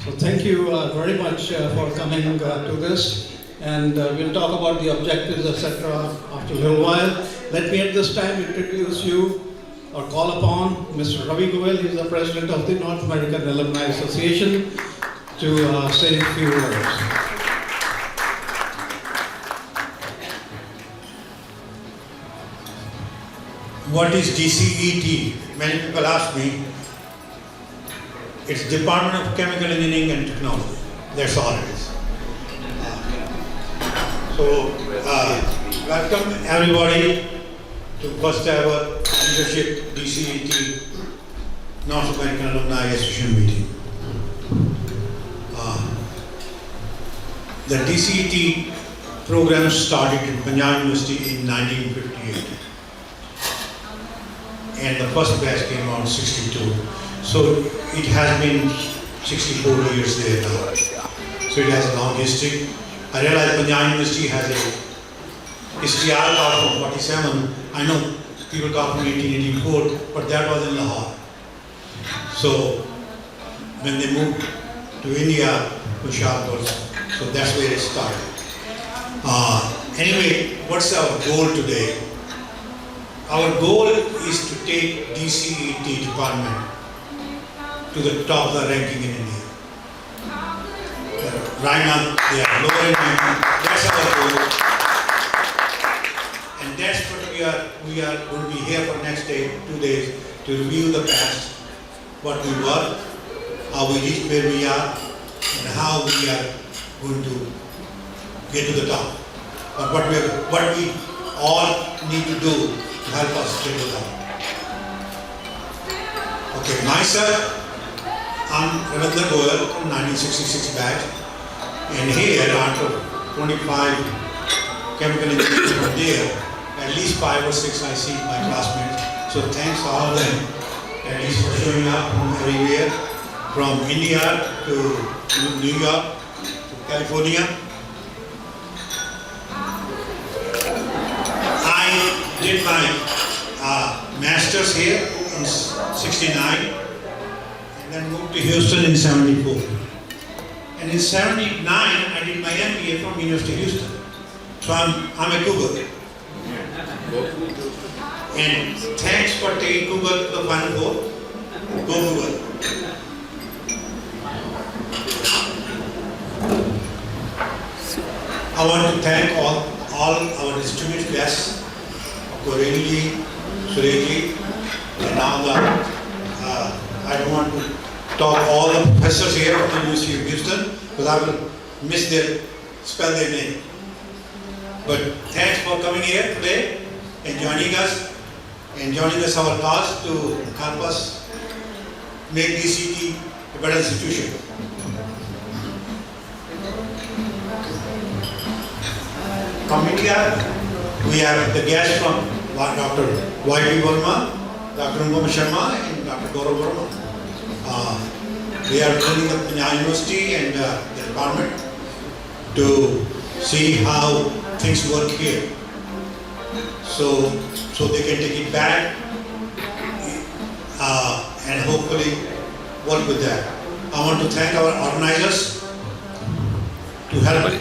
So thank you very much for coming to this, and we'll talk about the objectives, etc. after a little while. Let me at this time introduce you or call upon Mr. Ravi Goel. He is the president of the North American Alumni Association to say a few words. What is DCET? Many people ask me. It's Department of Chemical Engineering and Technology. That's all it is. Welcome everybody to first ever leadership DCET North American Alumni Association meeting. The DCET program started in Punjab University in 1958. And the first batch came out in 62. So it has been 64 years there now. So it has a long history. I realize Punjab University has a HTR card from 47. I know people got from 1884, but that was in Lahore. So when they moved to India, Hoshiarpur, so that's where it started. Anyway, what's our goal today? Our goal is to take DCET department to the top of the ranking in India. Right now, they are lower in ranking. That's our goal. And that's what we are going to be here for next day, 2 days, to review the past, what we were, how we reached where we are, and how we are going to get to the top. But what we all need to do to help us get to the top. Okay, myself, I'm Ravindra Goel from 1966 batch, and here after 25 chemical engineers from there, at least 5 or 6 I see my classmates. So thanks to all of them, at least for showing up from everywhere, from India to New York to California. I did my master's here in 69. And then moved to Houston in 74. And in 79, I did my MBA from University of Houston. So I'm a Cougar. And thanks for taking Cougar to the Final Four. Go Cougar. I want to thank all our distinguished guests, Koreli, Sureji, and all the I don't want to talk all the professors here at the University of Houston because I will spell their name. But thanks for coming here today and joining us our cause to help us make DCET a better institution. From India, we have the guests from Dr. Y.P. Verma, Dr. Anupam Sharma, and Dr. Gaurav Verma. They are joining the Punjab University and the department to see how things work here. So they can take it back and hopefully work with that. I want to thank our organizers to help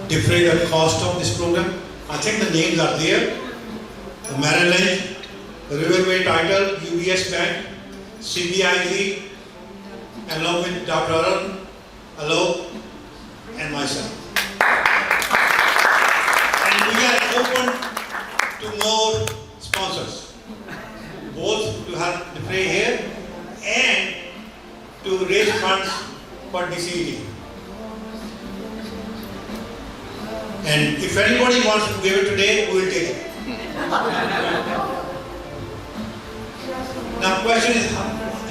defray the cost of this program. I think the names are there. The Merrill Lynch, Riverway Title, UBS Bank, CBIZ, along with Dr. Arun, Alok, and myself. And we are open to more sponsors, both to help defray here and to raise funds for DCET. And if anybody wants to give it today, we will take it. Now, question is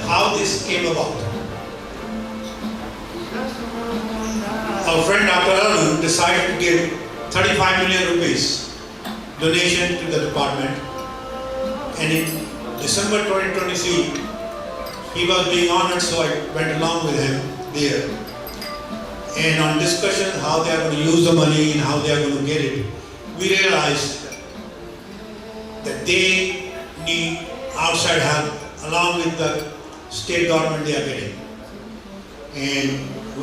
how this came about. Our friend Dr. Arun decided to give 35 million rupees donation to the department, and in December 2023, he was being honored, so I went along with him there. And on discussion how they are going to use the money and how they are going to get it, we realized that they need outside help along with the state government they are getting. And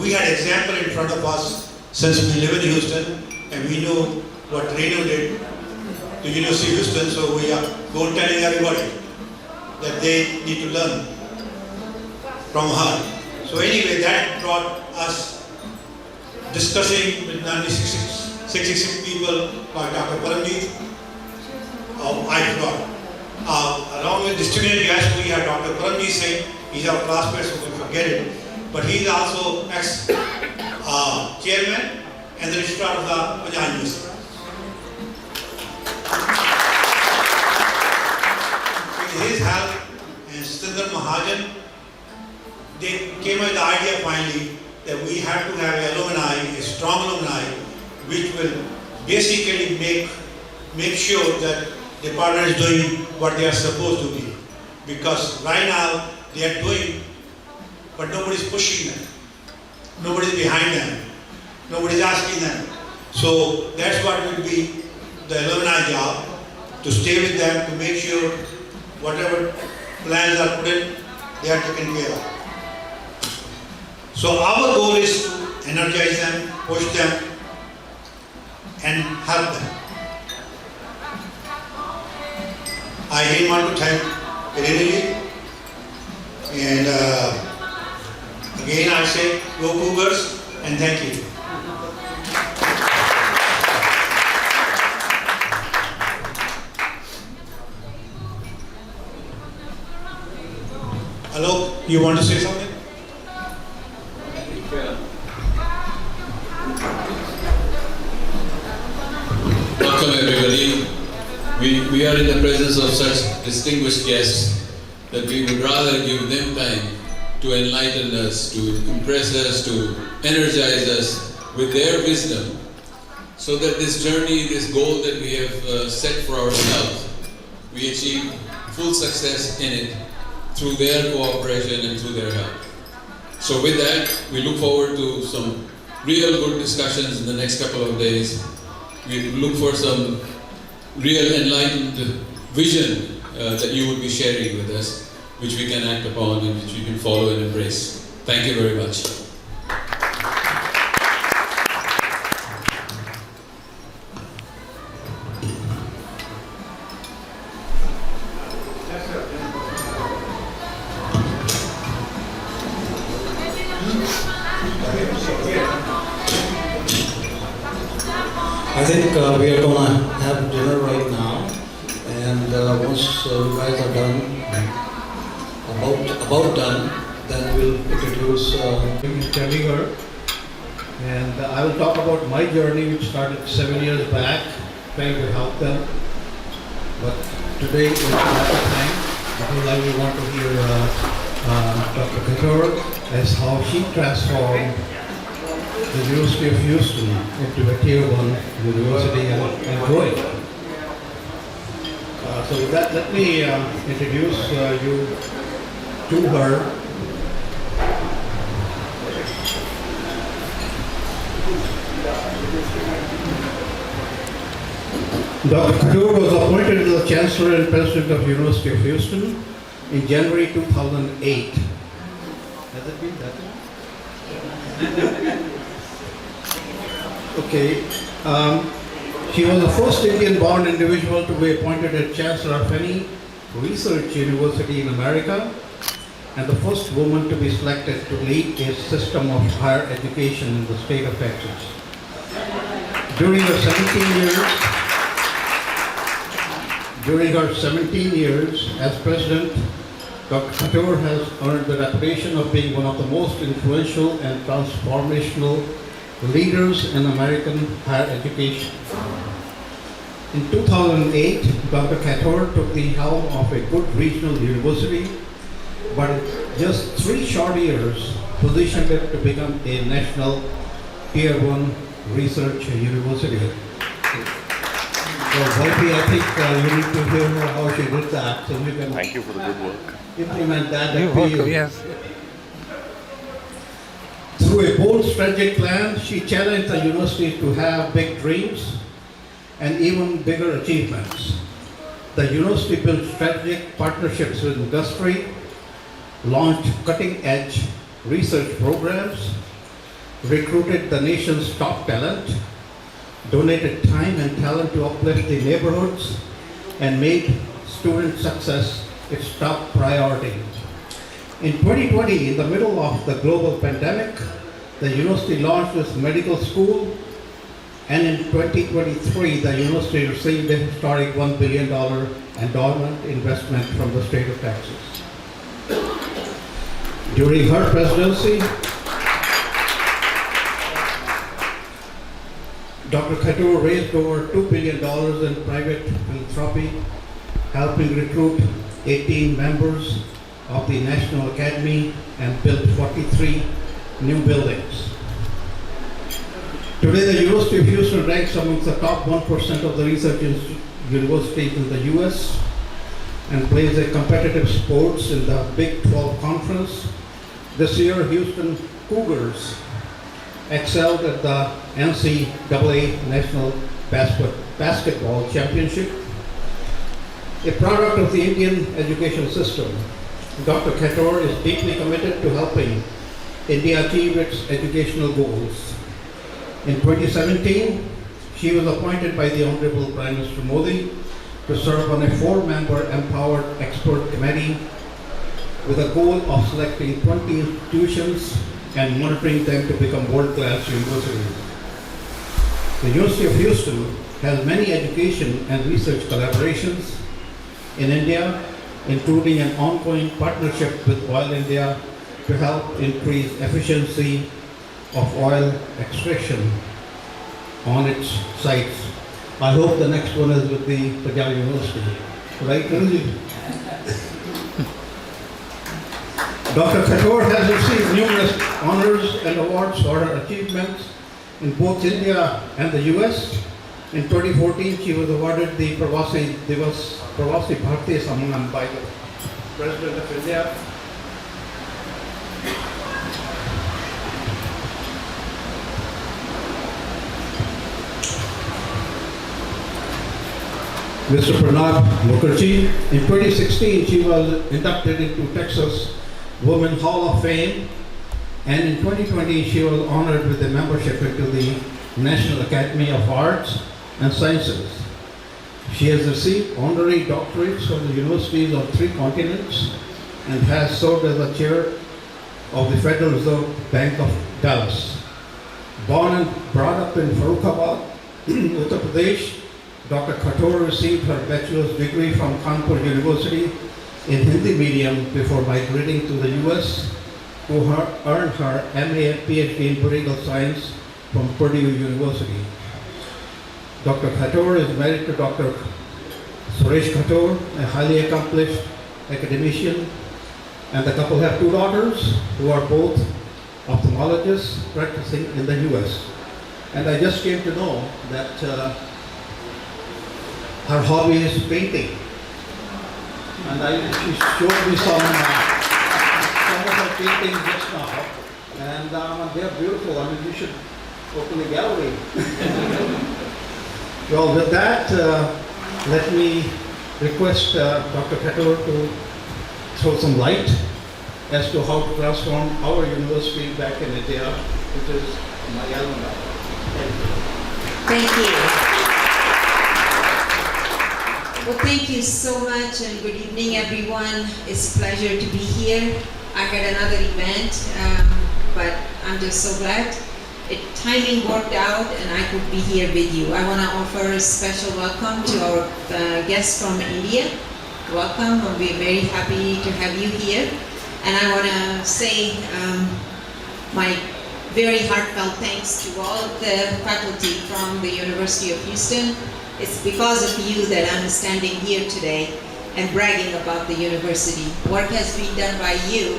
we had example in front of us since we live in Houston and we know what Reno did to University of Houston, so we are telling everybody that they need to learn from her. So anyway, that brought us discussing with 66 people by Dr. Paramjeet. I forgot. Along with distinguished guests, we had Dr. Paramjeet Singh. He's our classmate, so we forget it. But he's also ex-chairman and the registrar of the Punjab University. With his help and Sundar Mahajan, they came up with the idea finally that we have to have alumni, a strong alumni, which will basically make sure that the partner is doing what they are supposed to be. Because right now they are doing, but nobody is pushing them. Nobody is behind them. Nobody is asking them. So that's what will be the alumni job, to stay with them, to make sure whatever plans are put in, they are taken care of. So our goal is to energize them, push them, and help them. I again want to thank Renee, and again I say go Cougars and thank you. Hello, you want to say something? Welcome everybody. We are in the presence of such distinguished guests that we would rather give them time to enlighten us, to impress us, to energize us with their wisdom, so that this journey, this goal that we have set for ourselves, we achieve full success in it through their cooperation and through their help. So with that, we look forward to some real good discussions in the next couple of days. We look for some real enlightened vision that you will be sharing with us, which we can act upon and which we can follow and embrace. Thank you very much. I think we are going to have dinner right now, and once you guys are done, about done, then we'll introduce Chandigarh, and I will talk about my journey, which started 7 years back, trying to help them. But today is not the time, because I will want to hear Dr. Katur as how she transformed the University of Houston into a Tier 1 university and growing. So with that, let me introduce you to her. Dr. Katur was appointed as the Chancellor and President of University of Houston in January 2008. Has it been that long? Okay. She was the first Indian-born individual to be appointed as Chancellor of any research university in America, and the first woman to be selected to lead a system of higher education in the state of Texas. During her 17 years as president, Dr. Katur has earned the reputation of being one of the most influential and transformational leaders in American higher education. In 2008, Dr. Katur took the helm of a good regional university, but in just 3 short years positioned it to become a national Tier 1 research university. So, Volpi, I think you need to hear how she did that, so you can Thank you for the good work. implement that at PU. Yes. Through a bold strategic plan, she challenged the university to have big dreams and even bigger achievements. The university built strategic partnerships with industry, launched cutting-edge research programs, recruited the nation's top talent, donated time and talent to uplift the neighborhoods, and made student success its top priority. In 2020, in the middle of the global pandemic, the university launched its medical school, and in 2023, the university received a historic $1 billion endowment investment from the state of Texas. During her presidency, Dr. Khator raised over $2 billion in private philanthropy, helping recruit 18 members of the National Academy and built 43 new buildings. Today, the University of Houston ranks amongst the top 1% of the research universities in the US and plays a competitive sports in the Big 12 Conference. This year, Houston Cougars excelled at the NCAA National Basketball Championship. A product of the Indian education system, Dr. Khator is deeply committed to helping India achieve its educational goals. In 2017, she was appointed by the Honorable Prime Minister Modi to serve on a 4-member empowered expert committee with a goal of selecting 20 institutions and monitoring them to become world-class universities. The University of Houston has many education and research collaborations in India, including an ongoing partnership with Oil India to help increase efficiency of oil extraction on its sites. I hope the next one is with the Punjab University. Right, Ranji? Dr. Khator has received numerous honors and awards for her achievements in both India and the US. In 2014, she was awarded the Pravasi Bharatiya Samman by the President of India. Mr. Pranab Mukherjee. In 2016, she was inducted into Texas Women Hall of Fame, and in 2020, she was honored with a membership into the National Academy of Arts and Sciences. She has received honorary doctorates from the universities of 3 continents and has served as the chair of the Federal Reserve Bank of Dallas. Born and brought up in Farrukhabad, Uttar Pradesh, Dr. Khator received her bachelor's degree from Kanpur University in Hindi medium before migrating to the US to earn her MA and PhD in political science from Purdue University. Dr. Khator is married to Dr. Suresh Khator, a highly accomplished academician, and the couple have 2 daughters who are both ophthalmologists practicing in the US. And I just came to know that her hobby is painting. And she showed me some of her paintings just now, and they're beautiful. I mean, you should open the gallery. Well, with that, let me request Dr. Khator to throw some light as to how to transform our university back in India, which is my alma mater. Thank you. Well, thank you so much, and good evening, everyone. It's a pleasure to be here. I had another event, but I'm just so glad timing worked out and I could be here with you. I want to offer a special welcome to our guests from India. Welcome, and we're very happy to have you here. And I want to say my very heartfelt thanks to all of the faculty from the University of Houston. It's because of you that I'm standing here today and bragging about the university. Work has been done by you.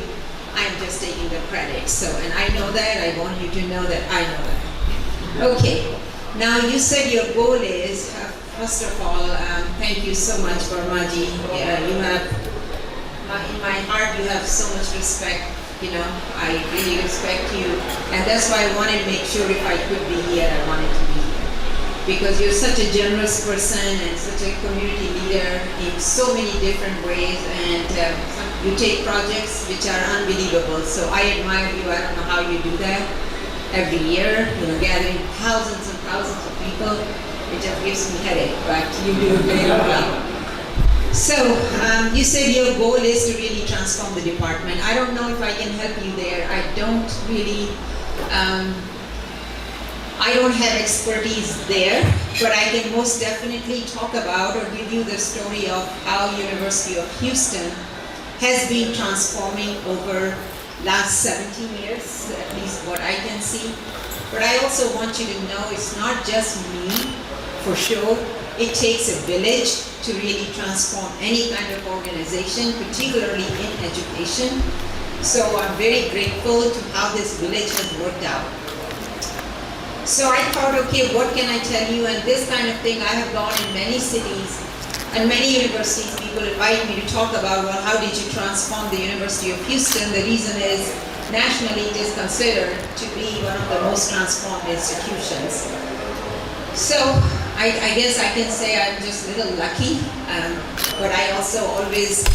I'm just taking the credit. So, and I know that. I want you to know that I know that. Okay. Now, you said your goal is, first of all, thank you so much, Varmaji. You have, in my heart, you have so much respect. You know, I really respect you. And that's why I wanted to make sure if I could be here, I wanted to be here. Because you're such a generous person and such a community leader in so many different ways. And You take projects which are unbelievable. So I admire you. I don't know how you do that every year, gathering thousands and thousands of people. It just gives me headache, but you do it very well. So you said your goal is to really transform the department. I don't know if I can help you there. I don't really, I don't have expertise there, but I can most definitely talk about or give you the story of how University of Houston has been transforming over last 17 years, at least what I can see. But I also want you to know it's not just me, for sure. It takes a village to really transform any kind of organization, particularly in education. So I'm very grateful to how this village has worked out. So I thought, okay, what can I tell you? And this kind of thing, I have gone in many cities and many universities. People invite me to talk about, well, how did you transform the University of Houston? The reason is, nationally it is considered to be one of the most transformed institutions. So I guess I can say I'm just a little lucky, but I also always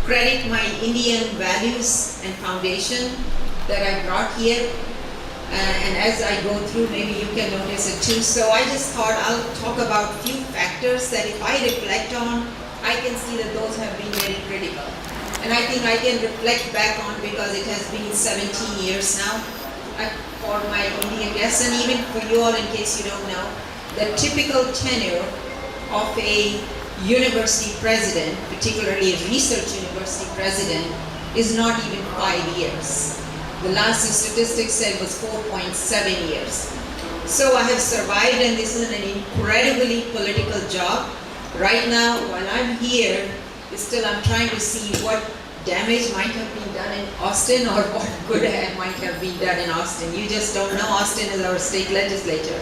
credit my Indian values and foundation that I brought here. And as I go through, maybe you can notice it too. So I just thought I'll talk about a few factors that if I reflect on, I can see that those have been very critical. And I think I can reflect back on because it has been 17 years now for my Indian guests, and even for you all in case you don't know, the typical tenure of a university president, particularly a research university president, is not even 5 years. The last statistics said was 4.7 years. So I have survived, and this is an incredibly political job. Right now, while I'm here, still I'm trying to see what damage might have been done in Austin or what good might have been done in Austin. You just don't know. Austin is our state legislature.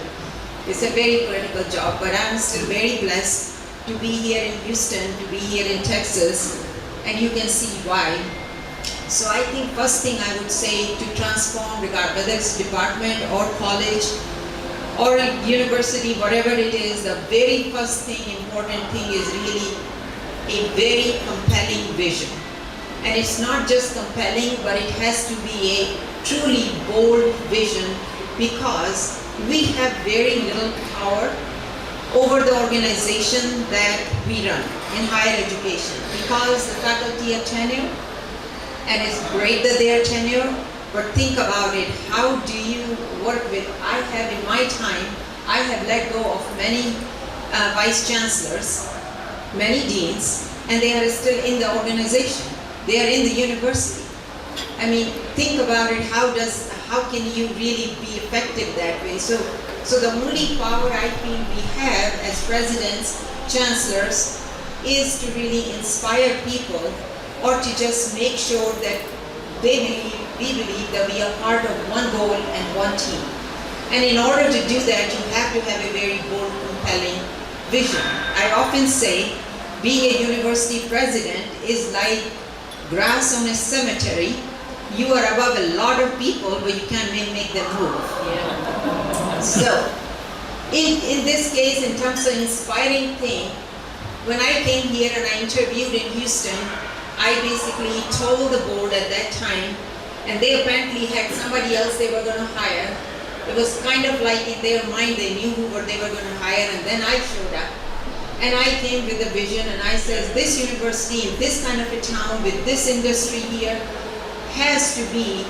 It's a very political job, but I'm still very blessed to be here in Houston, to be here in Texas, and you can see why. So I think first thing I would say to transform, whether it's department or college or university, whatever it is, the very first thing, important thing is really a very compelling vision. And it's not just compelling, but it has to be a truly bold vision, because we have very little power over the organization that we run in higher education, because the faculty are tenure, and it's great that they are tenure, but think about it, how do you work with, I have in my time, I have let go of many vice chancellors, many deans, and they are still in the organization. They are in the university. I mean, think about it, how can you really be effective that way? So the only power I feel we have as presidents, chancellors, is to really inspire people, or to just make sure that we believe that we are part of one goal and one team. And in order to do that, you have to have a very bold, compelling vision. I often say, being a university president is like grass on a cemetery. You are above a lot of people, but you can't make them move. So, in this case, in terms of inspiring thing, when I came here and I interviewed in Houston, I basically told the board at that time, and they apparently had somebody else they were going to hire. It was kind of like in their mind they knew who they were going to hire, and then I showed up. And I came with a vision, and I said, this university in this kind of a town with this industry here has to be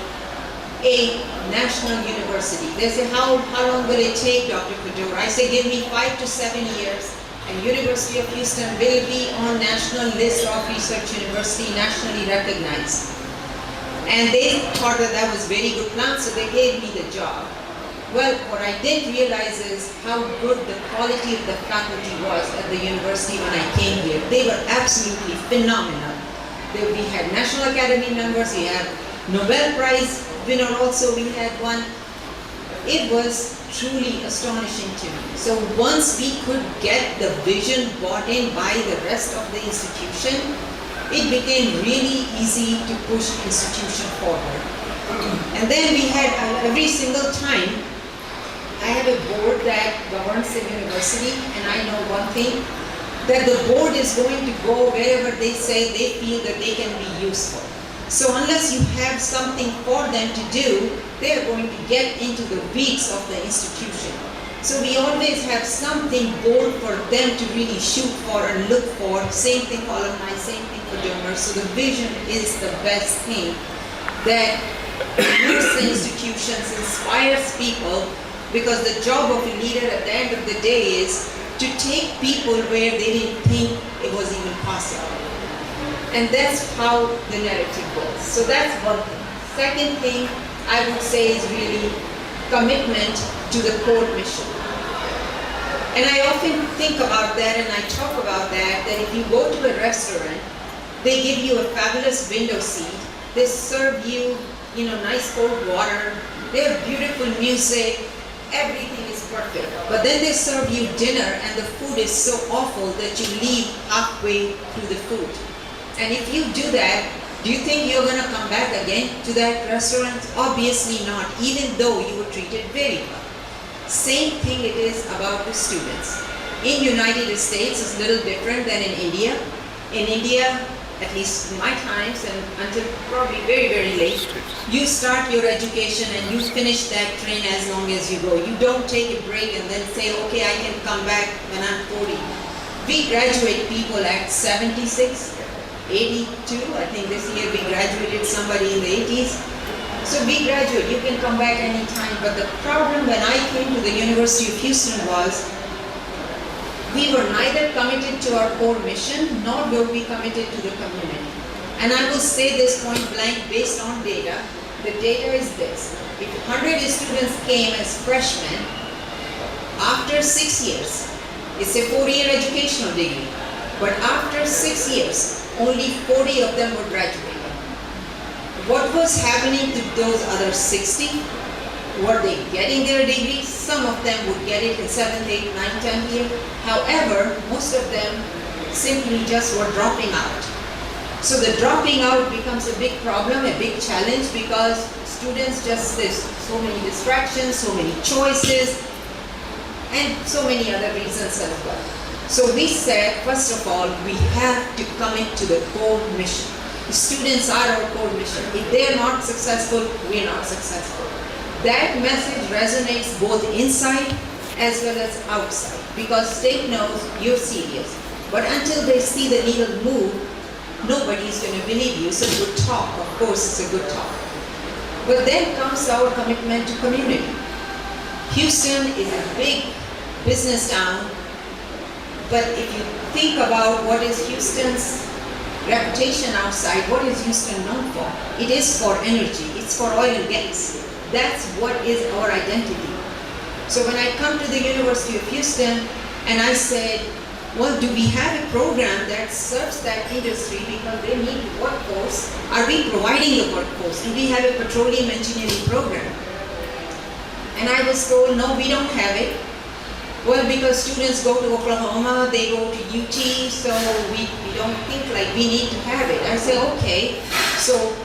a national university. They say, how long will it take, Dr. Couture? I say, give me 5 to 7 years, and University of Houston will be on national list of research university, nationally recognized. And they thought that that was very good plan, so they gave me the job. Well, what I didn't realize is how good the quality of the faculty was at the university when I came here. They were absolutely phenomenal. We had National Academy members, we had Nobel Prize winner also, we had one. It was truly astonishing to me. So once we could get the vision bought in by the rest of the institution, it became really easy to push the institution forward. And then we had every single time, I have a board that governs the university, and I know one thing, that the board is going to go wherever they say they feel that they can be useful. So unless you have something for them to do, they're going to get into the weeds of the institution. So we always have something bold for them to really shoot for and look for. Same thing for alumni, same thing for donors. So the vision is the best thing that moves the institutions, inspires people, because the job of a leader at the end of the day is to take people where they didn't think it was even possible. And that's how the narrative goes. So that's one thing. Second thing I would say is really commitment to the core mission. And I often think about that and I talk about that if you go to a restaurant, they give you a fabulous window seat, they serve you, nice cold water, they have beautiful music, everything is perfect. But then they serve you dinner and the food is so awful that you leave halfway through the food. And if you do that, do you think you're going to come back again to that restaurant? Obviously not, even though you were treated very well. Same thing it is about the students. In United States, it's a little different than in India. In India, at least in my times and until probably very, very late, you start your education and you finish that train as long as you go. You don't take a break and then say, okay, I can come back when I'm 40. We graduate people at 76, 82. I think this year we graduated somebody in the 80s. So we graduate, you can come back anytime. But the problem when I came to the University of Houston was, we were neither committed to our core mission, nor were we committed to the community. And I will say this point blank based on data. The data is this. If 100 students came as freshmen, after 6 years, it's a 4-year educational degree, but after 6 years, only 40 of them were graduating. What was happening to those other 60? Were they getting their degrees? Some of them would get it in 7th, 8th, 9th, 10th year. However, most of them simply just were dropping out. So the dropping out becomes a big problem, a big challenge, because students there's so many distractions, so many choices, and so many other reasons as well. So we said, first of all, we have to commit to the core mission. The students are our core mission. If they're not successful, we're not successful. That message resonates both inside as well as outside, because state knows you're serious. But until they see the needle move, nobody's going to believe you. It's a good talk, of course it's a good talk. But then comes our commitment to community. Houston is a big business town, but if you think about what is Houston's reputation outside, what is Houston known for? It is for energy, it's for oil and gas. That's what is our identity. So when I come to the University of Houston and I said, well, do we have a program that serves that industry because they need the workforce? Are we providing the workforce? Do we have a petroleum engineering program? And I was told, no, we don't have it. Well, because students go to Oklahoma, they go to UT, so we don't think like we need to have it. I say, okay, so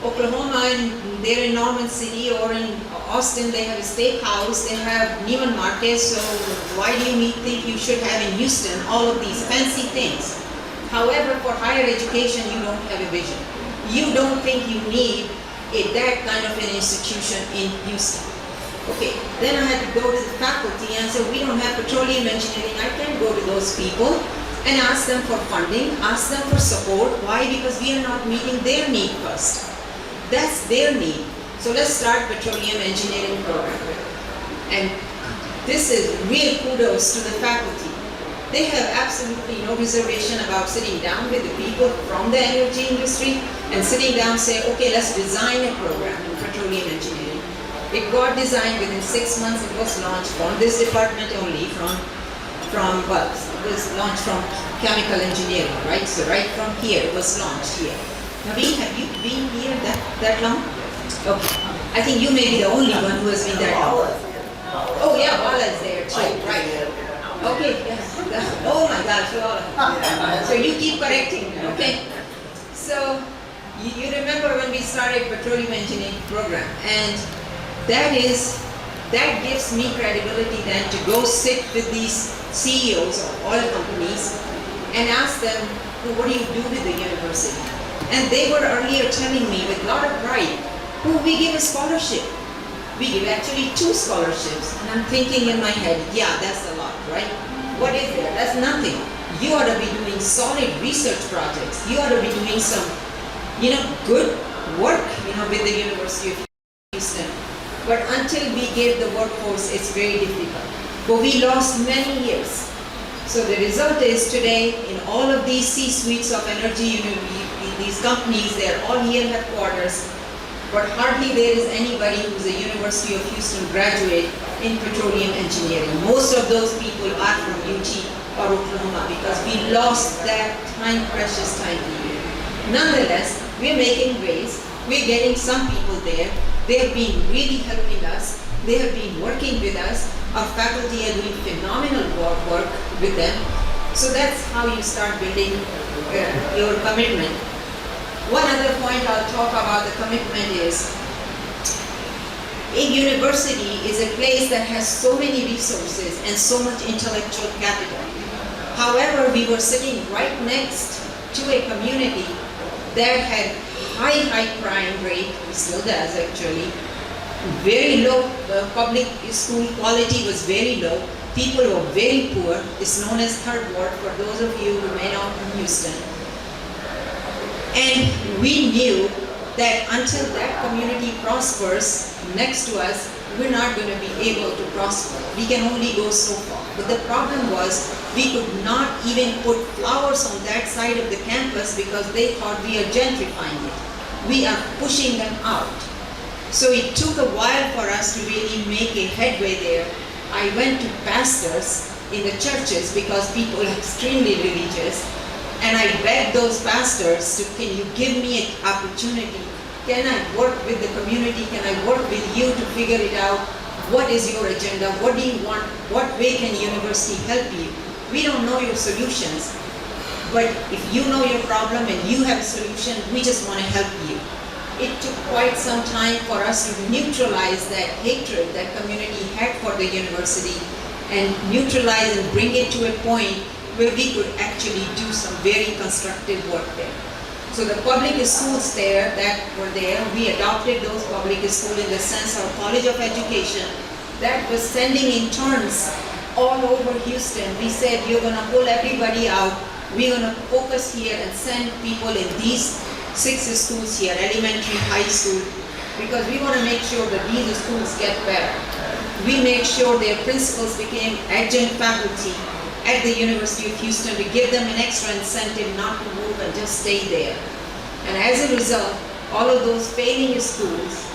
Oklahoma, and they're in Norman City, or in Austin, they have a steakhouse, they have Neiman Marcus, so why do you think you should have in Houston all of these fancy things? However, for higher education, you don't have a vision. You don't think you need that kind of an institution in Houston. Okay, then I had to go to the faculty and say, we don't have petroleum engineering. I can go to those people and ask them for funding, ask them for support. Why? Because we are not meeting their need first. That's their need. So let's start petroleum engineering program. And this is real kudos to the faculty. They have absolutely no reservation about sitting down with the people from the energy industry and sitting down and say, okay, let's design a program in petroleum engineering. It got designed within 6 months. It was launched from this department only, well, it was launched from chemical engineering, right? So right from here, it was launched here. Naveen, have you been here that long? Okay. I think you may be the only one who has been that long. Oh yeah, Bala is there too, right? Okay, yes. Oh my gosh, you all. So you keep correcting me, okay? So you remember when we started petroleum engineering program, and that gives me credibility then to go sit with these CEOs of oil companies and asked them, "Well, what do you do with the university?" And they were earlier telling me with a lot of pride, "Oh, we give a scholarship. We give actually 2 scholarships." And I'm thinking in my head, yeah, that's a lot, right? What is there? That's nothing. You ought to be doing solid research projects. You ought to be doing some, good work, with the University of Houston. But until we get the workforce, it's very difficult. But we lost many years. So the result is today, in all of these C-suites of energy, these companies, they're all here headquarters, but hardly there is anybody who's a University of Houston graduate in petroleum engineering. Most of those people are from UT or Oklahoma because we lost that precious time period. Nonetheless, we're making ways. We're getting some people there. They've been really helping us. They have been working with us. Our faculty are doing phenomenal work with them. So that's how you start building your commitment. One other point I'll talk about the commitment is, a university is a place that has so many resources and so much intellectual capital. However, we were sitting right next to a community that had high crime rate, still does actually, very low, public school quality was very low, people were very poor. It's known as Third Ward for those of you who may not from Houston. And we knew that until that community prospers next to us, we're not going to be able to prosper. We can only go so far. But the problem was we could not even put flowers on that side of the campus because they thought we are gentrifying it. We are pushing them out. So it took a while for us to really make a headway there. I went to pastors in the churches because people are extremely religious, and I begged those pastors to, can you give me an opportunity? Can I work with the community? Can I work with you to figure it out? What is your agenda? What do you want? What way can university help you? We don't know your solutions, but if you know your problem and you have a solution, we just want to help you. It took quite some time for us to neutralize that hatred that community had for the university and neutralize and bring it to a point where we could actually do some very constructive work there. So the public schools there that were there, we adopted those public schools in the sense of College of Education that was sending interns all over Houston. We said, you're going to pull everybody out. We're going to focus here and send people in these 6 schools here, elementary, high school, because we want to make sure that these schools get better. We make sure their principals became adjunct faculty at the University of Houston to give them an extra incentive not to move and just stay there. And as a result, all of those failing schools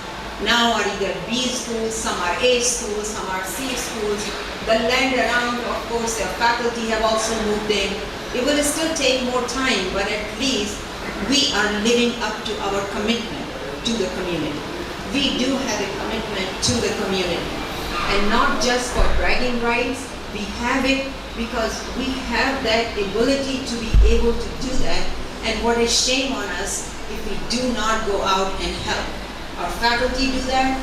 now are either B schools, some are A schools, some are C schools. The land around, of course, their faculty have also moved in. It will still take more time, but at least we are living up to our commitment to the community. We do have a commitment to the community, and not just for bragging rights. We have it because we have that ability to be able to do that. And what is shame on us if we do not go out and help. Our faculty do that,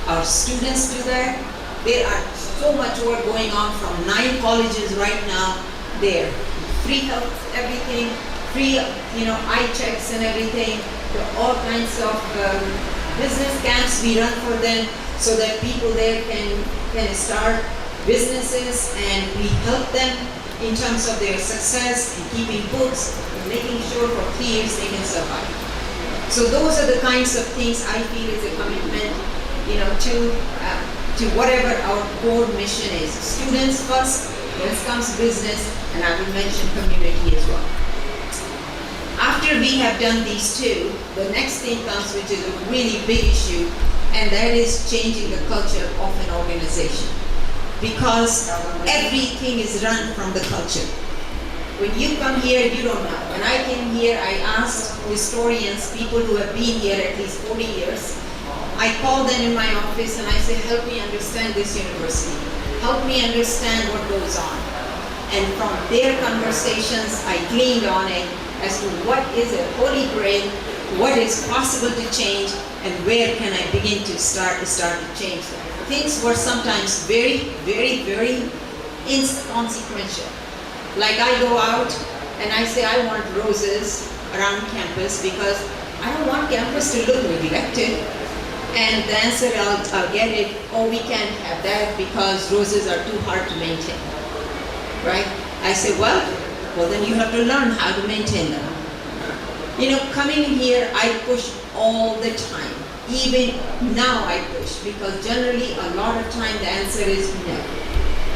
our students do that. There are so much work going on from 9 colleges right now there. Free health, everything, free, eye checks and everything. There are all kinds of business camps we run for them so that people there can start businesses, and we help them in terms of their success in keeping books and making sure for 3 years they can survive. So those are the kinds of things I feel is a commitment, to whatever our core mission is. Students first, then comes business, and I will mention community as well. After we have done these 2, the next thing comes, which is a really big issue, and that is changing the culture of an organization. Because everything is run from the culture. When you come here, you don't know. When I came here, I asked historians, people who have been here at least 40 years, I called them in my office and I said, help me understand this university. Help me understand what goes on. And from their conversations, I gleaned on it as to what is a holy grail, what is possible to change, and where can I begin to start to change that. Things were sometimes very, very, very inconsequential. Like I go out And I say I want roses around campus because I don't want campus to look neglected. And the answer I'll get it, oh, we can't have that because roses are too hard to maintain, right? I say, well then you have to learn how to maintain them. You know, coming here, I push all the time. Even now I push because generally a lot of time the answer is no.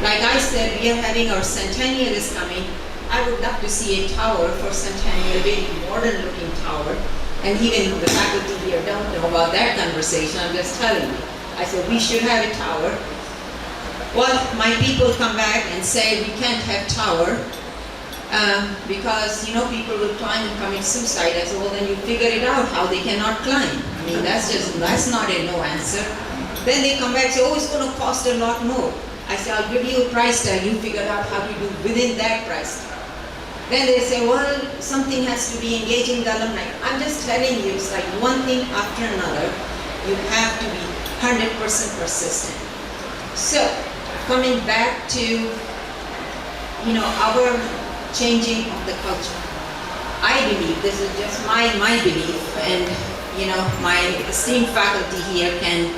Like I said, we are having our centennial is coming. I would love to see a tower for centennial, a very modern looking tower. And even the faculty here don't know about that conversation, I'm just telling you. I said, we should have a tower. Well, my people come back and say we can't have tower because, you know, people will climb and commit suicide. I said, well, then you figure it out how they cannot climb. I mean, that's not a no answer. Then they come back and say, oh, it's going to cost a lot more. I say, I'll give you a price tag, you figure out how to do within that price tag. Then they say, well, something has to be engaging the alumni. I'm just telling you, it's like one thing after another. You have to be 100% persistent. So, coming back to, you know, our changing of the culture. I believe, this is just my belief, and, you know, my esteemed faculty here can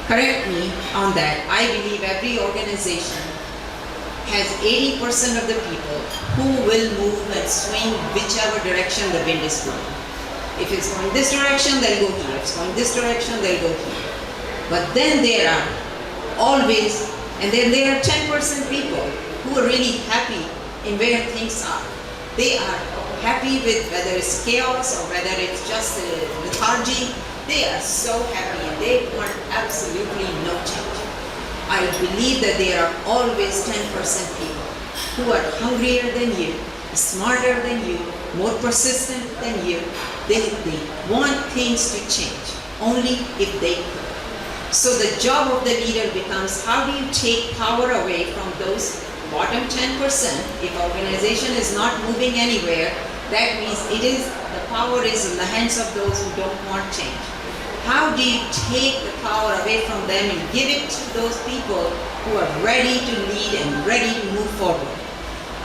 correct me on that. I believe every organization has 80% of the people who will move and swing whichever direction the wind is blowing. If it's going this direction, they'll go here. If it's going this direction, they'll go here. But then there are always, and then there are 10% people who are really happy in where things are. They are happy with whether it's chaos or whether it's just lethargy. They are so happy and they want absolutely no change. I believe that there are always 10% people who are hungrier than you, smarter than you, more persistent than you. They want things to change, only if they could. So the job of the leader becomes, how do you take power away from those bottom 10%? If organization is not moving anywhere, that means the power is in the hands of those who don't want change. How do you take the power away from them and give it to those people who are ready to lead and ready to move forward?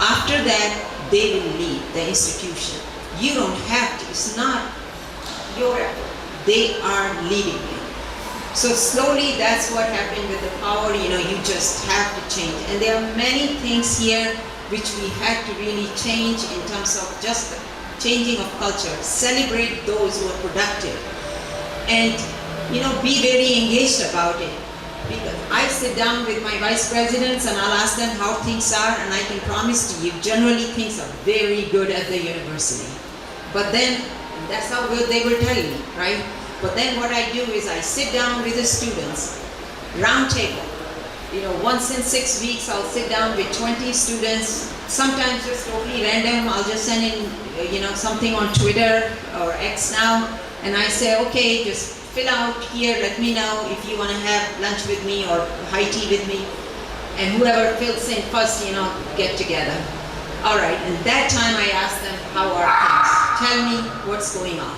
After that, they will lead the institution. You don't have to, it's not your effort. They are leading you. So slowly, that's what happened with the power, you know, you just have to change. And there are many things here which we had to really change in terms of just the changing of culture. Celebrate those who are productive. And, you know, be very engaged about it. Because I sit down with my vice presidents and I'll ask them how things are, and I can promise to you, generally things are very good at the university. But then, that's how good they will tell me, right? But then what I do is I sit down with the students, round table. You know, once in 6 weeks I'll sit down with 20 students, sometimes just totally random. I'll just send in, you know, something on Twitter or X now. And I say, okay, just fill out here, let me know if you want to have lunch with me or high tea with me. And whoever fills in first, you know, get together. All right, and that time I ask them, how are things? Tell me what's going on.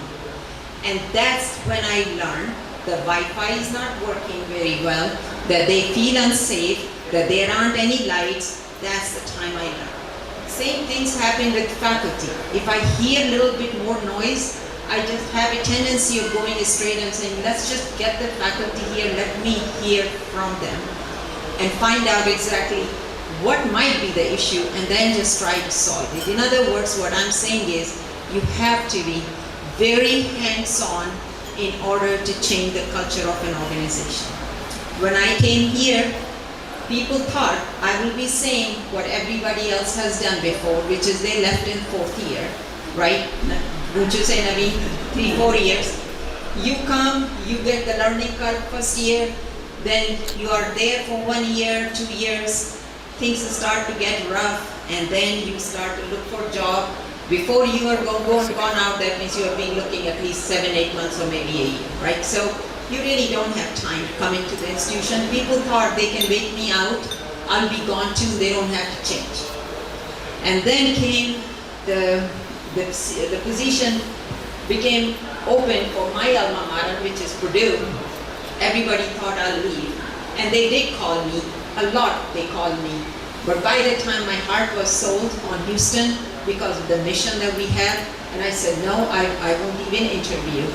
And that's when I learned the Wi-Fi is not working very well, that they feel unsafe, that there aren't any lights. That's the time I learned. Same things happen with faculty. If I hear a little bit more noise, I just have a tendency of going straight and saying, let's just get the faculty here, let me hear from them and find out exactly what might be the issue and then just try to solve it. In other words, what I'm saying is you have to be very hands-on in order to change the culture of an organization. When I came here, people thought I will be saying what everybody else has done before, which is they left in 4th year, right? Don't you say, Naveen? 3-4 years. You come, you get the learning curve first year, then you are there for 1 year, 2 years, things start to get rough, and then you start to look for a job. Before you are gone out, that means you have been looking at least 7-8 months or maybe a year, right? So you really don't have time to come into the institution. People thought they can wait me out, I'll be gone too, they don't have to change. And then came the position became open for my alma mater, which is Purdue. Everybody thought I'll leave. And they did call me, a lot they called me. But by the time my heart was sold on Houston, because of the mission that we have. And I said, no, I won't even interview.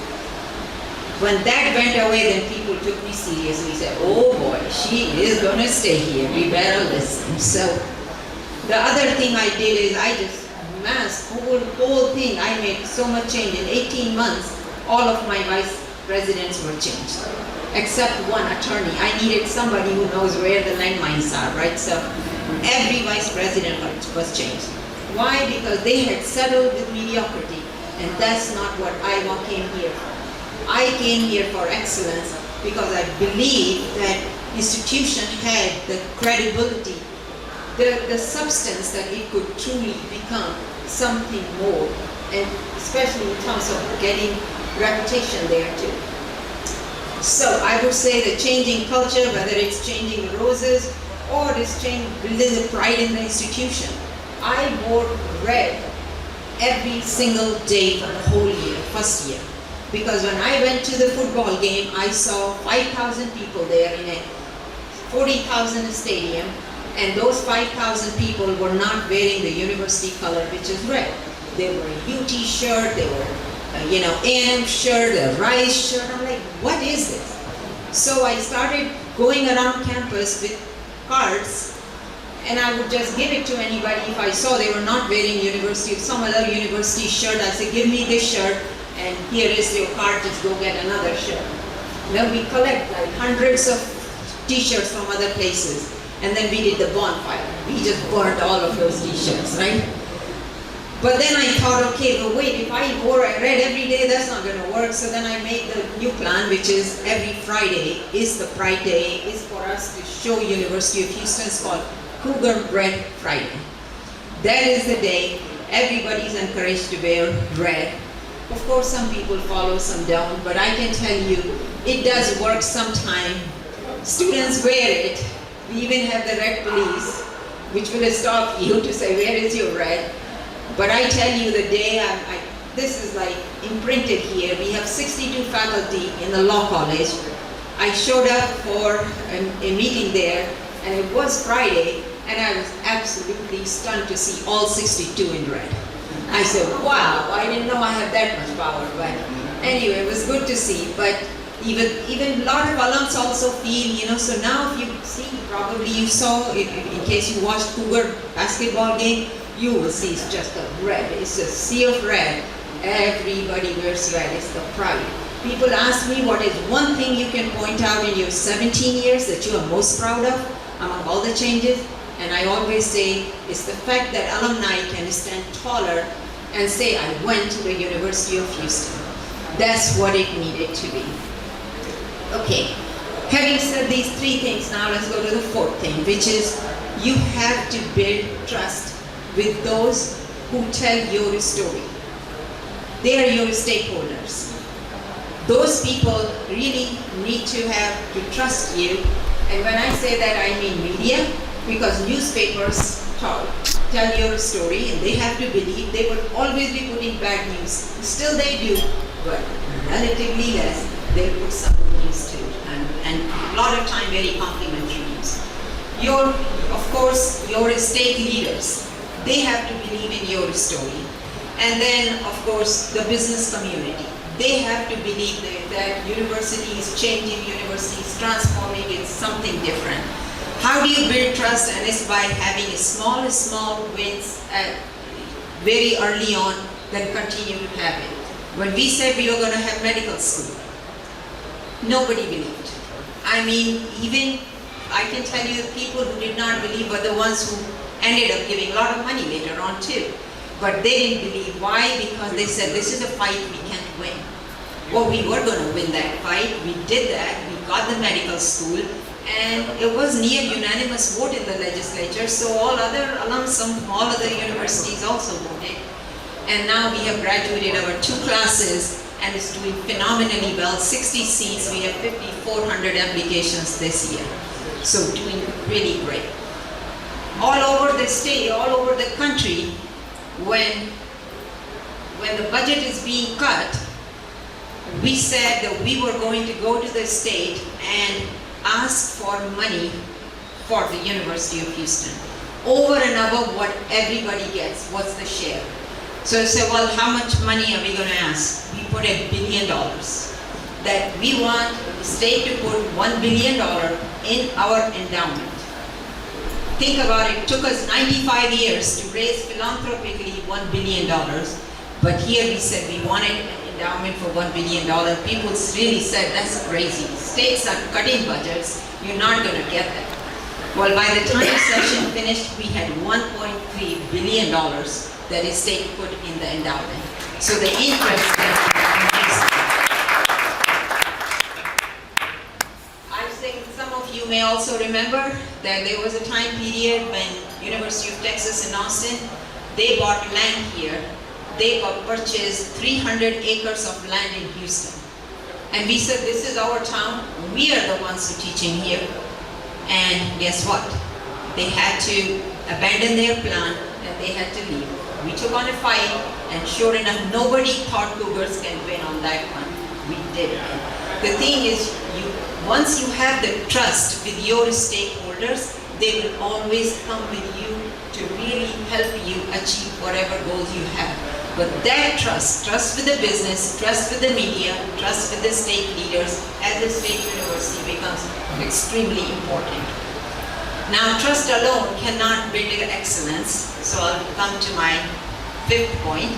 When that went away, then people took me seriously. Said, oh boy, she is going to stay here. We better listen. So the other thing I did is I just masked whole thing. I made so much change. In 18 months, all of my vice presidents were changed, except one attorney. I needed somebody who knows where the landmines are, right? So every vice president was changed. Why? Because they had settled with mediocrity, and that's not what I came here for. I came here for excellence because I believe that institution had the credibility, the substance that it could truly become something more, and especially in terms of getting reputation there too. So I would say the changing culture, whether it's changing the roses or it's building the pride in the institution. I wore red every single day for the whole year, first year. Because when I went to the football game, I saw 5,000 people there in a 40,000 stadium, and those 5,000 people were not wearing the university color, which is red. They were a UT shirt, they were, A&M shirt, a Rice shirt. I'm like, what is this? So I started going around campus with cards, and I would just give it to anybody if I saw they were not wearing some other university shirt. I said, give me this shirt, and here is your card, just go get another shirt. Then we collect like hundreds of t-shirts from other places, and then we did the bonfire. We just burned all of those t-shirts, right? But then I thought, okay, but wait, if I wore red every day, that's not gonna work. So then I made the new plan, which is every Friday is the Pride Day, is for us to show University of Houston. It's called Cougar Red Friday. That is the day everybody's encouraged to wear red. Of course, some people follow, some don't, but I can tell you, it does work sometime. Students wear it. We even have the red police, which will stop you to say, where is your red? But I tell you, the day this is like imprinted here. We have 62 faculty in the law college. I showed up for a meeting there, and it was Friday, and I was absolutely stunned to see all 62 in red. I said, wow, I didn't know I had that much power. But anyway, it was good to see. But even a lot of alums also feel, so now if you see, probably you saw, in case you watched Cougar basketball game, you will see it's just a red. It's a sea of red. Everybody wears red. It's the pride. People ask me, what is one thing you can point out in your 17 years that you are most proud of among all the changes? And I always say, it's the fact that alumni can stand taller and say, I went to the University of Houston. That's what it needed to be. Okay, having said these three things, now let's go to the fourth thing, which is you have to build trust with those who tell your story. They are your stakeholders. Those people really need to trust you. And when I say that, I mean media, because newspapers tell your story, and they have to believe. They will always be putting bad news. Still they do, but relatively less. They put some good news too, and a lot of time very complimentary news. Of course, your state leaders, they have to believe in your story. And then, of course, the business community. They have to believe that university is changing, university is transforming, it's something different. How do you build trust? And it's by having small wins very early on, then continue to have it. When we said we were going to have medical school, nobody believed. I mean, even I can tell you the people who did not believe were the ones who ended up giving a lot of money later on too. But they didn't believe. Why? Because they said, this is a fight we can't win. Well, we were going to win that fight. We did that. We got the medical school. And it was near unanimous vote in the legislature. So all other alums from all other universities also voted. And now we have graduated our 2 classes, and it's doing phenomenally well. 60 seats. We have 5,400 applications this year. So doing really great. All over the state, all over the country, when the budget is being cut, we said that we were going to go to the state and ask for money for the University of Houston. over and above what everybody gets. What's the share? So I said, well, how much money are we going to ask? We put $1 billion. That we want the state to put $1 billion in our endowment. Think about it, it took us 95 years to raise philanthropically $1 billion. But here we said we wanted an endowment for $1 billion. People really said, that's crazy. States are cutting budgets, you're not going to get that. Well, by the time the session finished, we had $1.3 billion that the state put in the endowment. So the interest that I think some of you may also remember that there was a time period when University of Texas in Austin, they bought land here. They purchased 300 acres of land in Houston. And we said, this is our town. We are the ones who are teaching here. And guess what? They had to abandon their plan and they had to leave. We took on a fight, and sure enough, nobody thought Cougars can win on that one. We did. The thing is, once you have the trust with your stakeholders, they will always come with you to really help you achieve whatever goals you have. But that trust with the business, trust with the media, trust with the state leaders as a state university becomes extremely important. Now, trust alone cannot build excellence, so I'll come to my fifth point.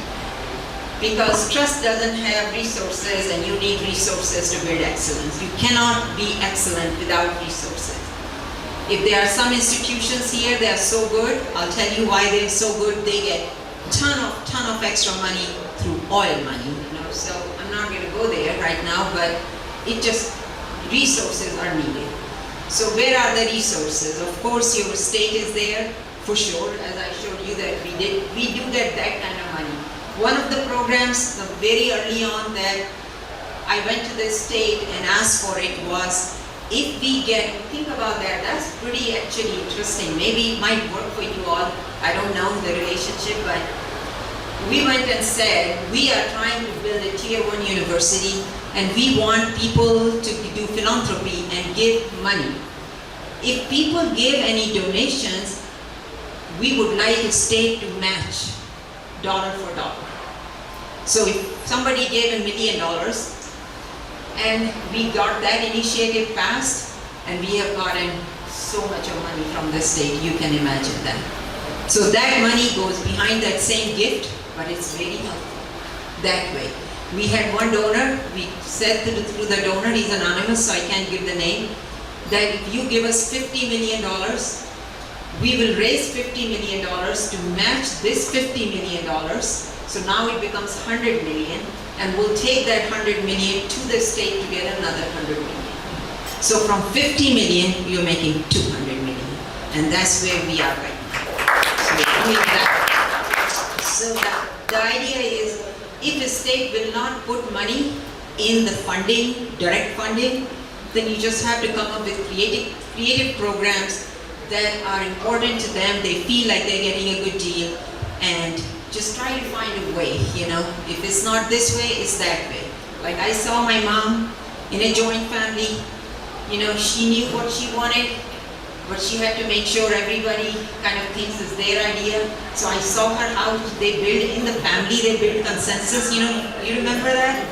Because trust doesn't have resources and you need resources to build excellence. You cannot be excellent without resources. If there are some institutions here that are so good, I'll tell you why they're so good. They get ton of extra money through oil money. So I'm not going to go there right now, but resources are needed. So where are the resources? Of course, your state is there for sure, as I showed you that we do get that kind of money. One of the programs very early on that I went to the state and asked for it was, if we get, think about that, that's pretty actually interesting. Maybe it might work for you all. I don't know the relationship, but we went and said, we are trying to build a tier 1 university and we want people to do philanthropy and give money. If people give any donations, we would like a state to match dollar for dollar. So if somebody gave $1 million and we got that initiative passed, and we have gotten so much of money from the state, you can imagine that. So that money goes behind that same gift, but it's very helpful that way. We had one donor, we said through the donor, he's anonymous so I can't give the name, that if you give us $50 million, we will raise $50 million to match this $50 million. So now it becomes $100 million, and we'll take that $100 million to the state to get another $100 million. So from $50 million, you're making $200 million. And that's where we are right now. So we're doing that. So the idea is, if a state will not put money in the funding, direct funding, then you just have to come up with creative programs that are important to them. They feel like they're getting a good deal, and just try to find a way, If it's not this way, it's that way. Like I saw my mom in a joint family, she knew what she wanted, but she had to make sure everybody kind of thinks it's their idea. So I saw her how they build in the family, they build consensus, you remember that?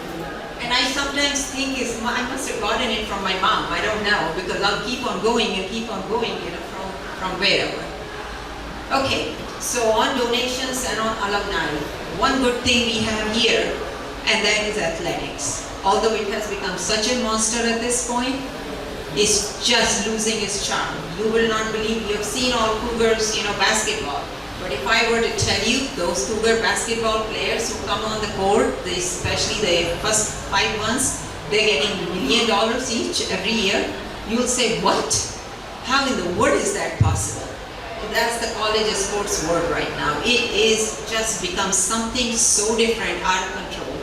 And I sometimes think I must have gotten it from my mom, I don't know, because I'll keep on going and keep on going, from wherever. Okay, so on donations and on alumni, one good thing we have here, and that is athletics. Although it has become such a monster at this point, it's just losing its charm. You will not believe, you have seen all Cougars, basketball. But if I were to tell you, those Cougar basketball players who come on the court, especially the first 5 months, they're getting $1 million each every year, you'll say, what? How in the world is that possible? That's the college of sports world right now. It is just become something so different, out of control.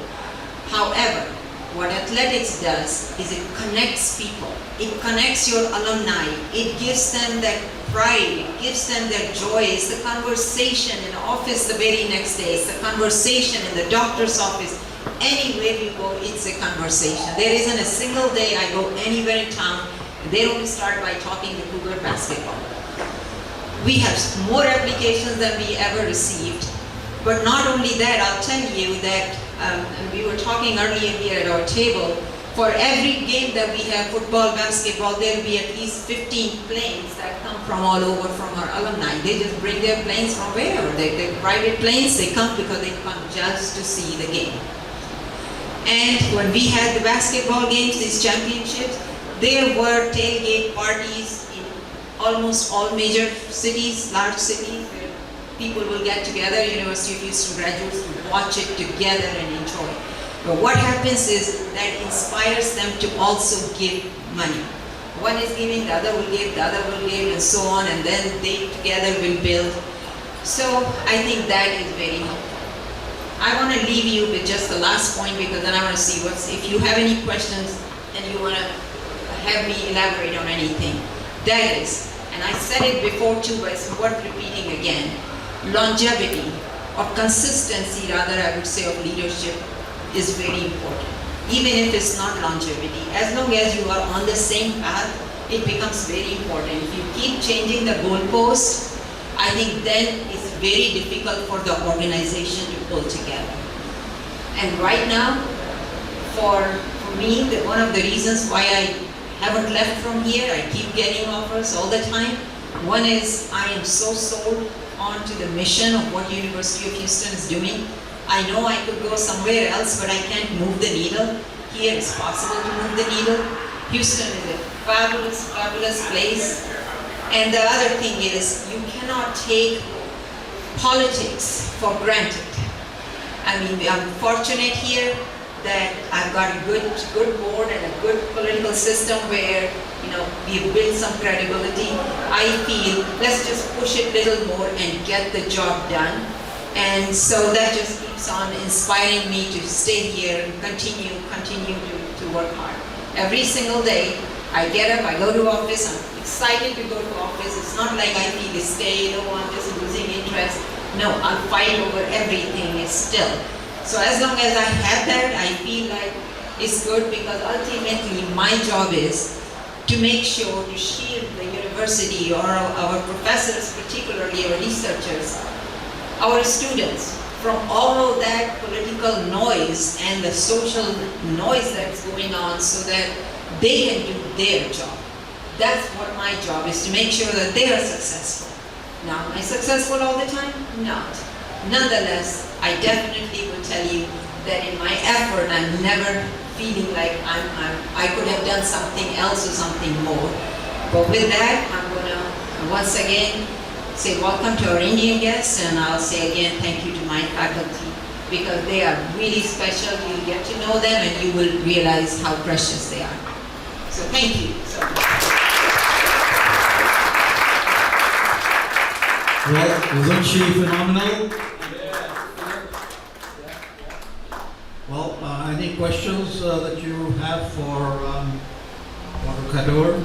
However, what athletics does is it connects people. It connects your alumni. It gives them that pride. It gives them that joy. It's the conversation in the office the very next day. It's the conversation in the doctor's office. Anywhere you go, it's a conversation. There isn't a single day I go anywhere in town, they don't start by talking the Cougar basketball. We have more applications than we ever received. But not only that, I'll tell you that, and we were talking earlier here at our table, for every game that we have, football, basketball, there will be at least 15 planes that come from all over from our alumni. They just bring their planes from wherever. They're private planes, they come because they come just to see the game. And when we had the basketball games, these championships, there were tailgate parties in almost all major cities, large cities, where people will get together, University of Houston graduates, to watch it together and enjoy. But what happens is that inspires them to also give money. One is giving, the other will give, and so on, and then they together will build. So I think that is very helpful. I want to leave you with just the last point, because then I want to see if you have any questions and you want to have me elaborate on anything. That is, and I said it before too, but it's worth repeating again, longevity or consistency, rather I would say, of leadership is very important. Even if it's not longevity, as long as you are on the same path, it becomes very important. If you keep changing the goalposts, I think then it's very difficult for the organization to pull together. And right now, for me, one of the reasons why I haven't left from here, I keep getting offers all the time. One is I am so sold on to the mission of what University of Houston is doing. I know I could go somewhere else, but I can't move the needle. Here it's possible to move the needle. Houston is a fabulous, fabulous place. And the other thing is, you cannot take politics for granted. I mean, I'm fortunate here that I've got a good board and a good political system where, we've built some credibility. I feel, let's just push it a little more and get the job done. And so that just keeps on inspiring me to stay here and continue to work hard. Every single day, I get up, I go to office, I'm excited to go to office. It's not like I feel stale, I'm just losing interest. No, I'll fight over everything still. So as long as I have that, I feel like it's good, because ultimately my job is to make sure to shield the university or our professors, particularly our researchers, our students, from all of that political noise and the social noise that's going on, so that they can do their job. That's what my job is, to make sure that they are successful. Now, am I successful all the time? Not. Nonetheless, I definitely will tell you that in my effort, I'm never feeling like I could have done something else or something more. But with that, I'm gonna once again say welcome to our Indian guests, and I'll say again thank you to my faculty, because they are really special. You'll get to know them and you will realize how precious they are. So thank you so much. Well, wasn't she phenomenal? Well, any questions that you have for Dr. Kador?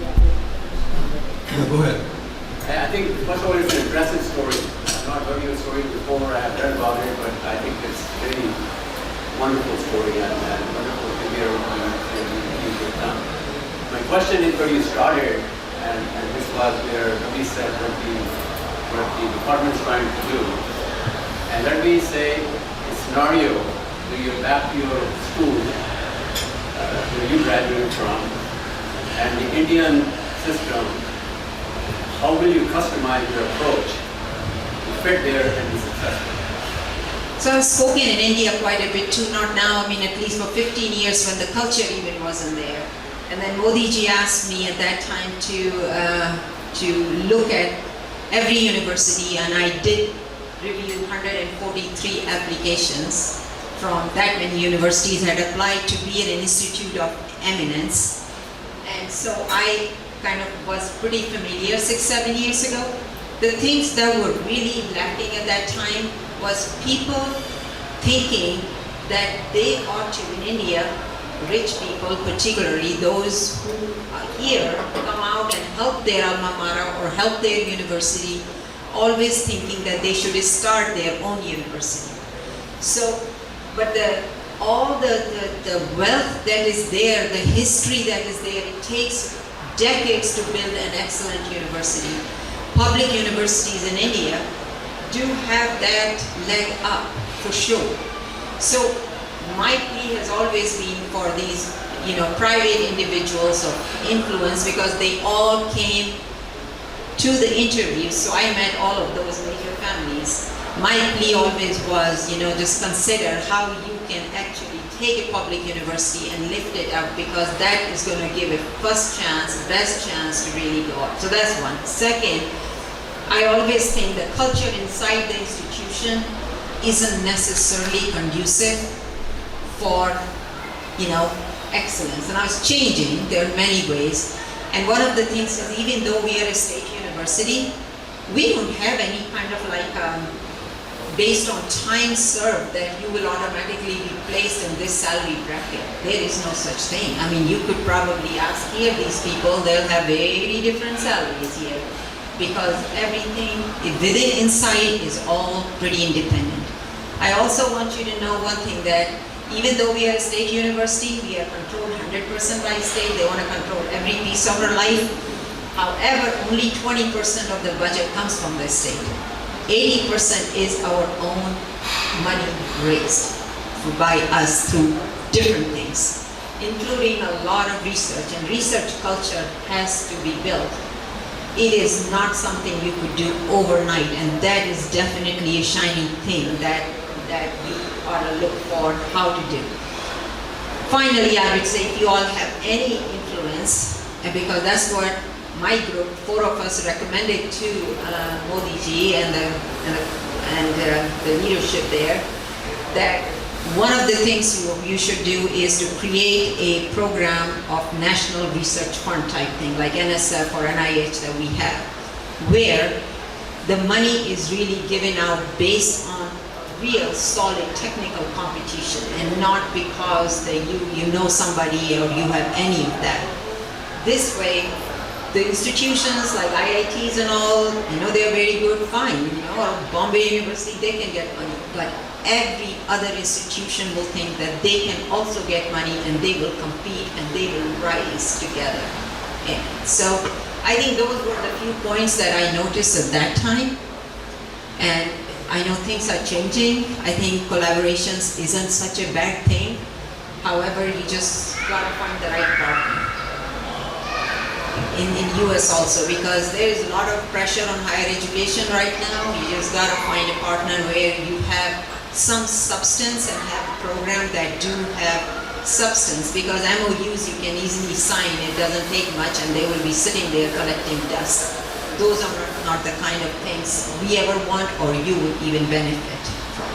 Yeah, go ahead. I think, first of all, it's an impressive story. I've not heard your story before, I have read about it, but I think it's a very wonderful story and wonderful to hear what you've done. My question is where you started, and this was where we said what the department is trying to do. And let me say a scenario where you're back to your school, where you graduated from, and the Indian system. How will you customize your approach to fit there and be successful? So I've spoken in India quite a bit too, not now, at least for 15 years when the culture even wasn't there. And then Modi ji asked me at that time to look at every university, and I did review 143 applications from that many universities had applied to be an institute of eminence. And so I kind of was pretty familiar 6-7 years ago. The things that were really lacking at that time was people thinking that they ought to, in India, rich people, particularly those who are here, come out and help their alma mater or help their university, always thinking that they should start their own university. So, but all the wealth that is there, the history that is there, it takes decades to build an excellent university. Public universities in India do have that leg up, for sure. So my plea has always been for these, private individuals of influence, because they all came to the interview, so I met all of those major families. My plea always was, just consider how you can actually take a public university and lift it up, because that is going to give it best chance to really go up. So that's one. Second, I always think the culture inside the institution isn't necessarily conducive for, excellence. And I was changing, there are many ways. And one of the things is, even though we are a state university, we don't have any kind of based on time served that you will automatically be placed in this salary bracket. There is no such thing. I mean, you could probably ask here these people, they'll have very different salaries here, because everything within inside is all pretty independent. I also want you to know one thing, that even though we are a state university, we are controlled 100% by state. They want to control every piece of our life. However, only 20% of the budget comes from the state. 80% is our own money raised by us through different things, including a lot of research, and research culture has to be built. It is not something you could do overnight, and that is definitely a shining thing that we ought to look for how to do. Finally, I would say, if you all have any influence, and because that's what my group, 4 of us, recommended to Modi ji and the leadership there, that one of the things you should do is to create a program of national research fund type thing, like NSF or NIH that we have, where the money is really given out based on real solid technical competition, and not because you know somebody or you have any of that. This way, the institutions like IITs and all, they're very good, fine, or Bombay University, they can get money, but every other institution will think that they can also get money, and they will compete, and they will rise together. And so I think those were the few points that I noticed at that time, and I know things are changing. I think collaborations isn't such a bad thing. However, you just gotta find the right partner. In US also, because there is a lot of pressure on higher education right now. You just gotta find a partner where you have some substance and have a program that do have substance, because MOUs you can easily sign, it doesn't take much, and they will be sitting there collecting dust. Those are not the kind of things we ever want, or you would even benefit from.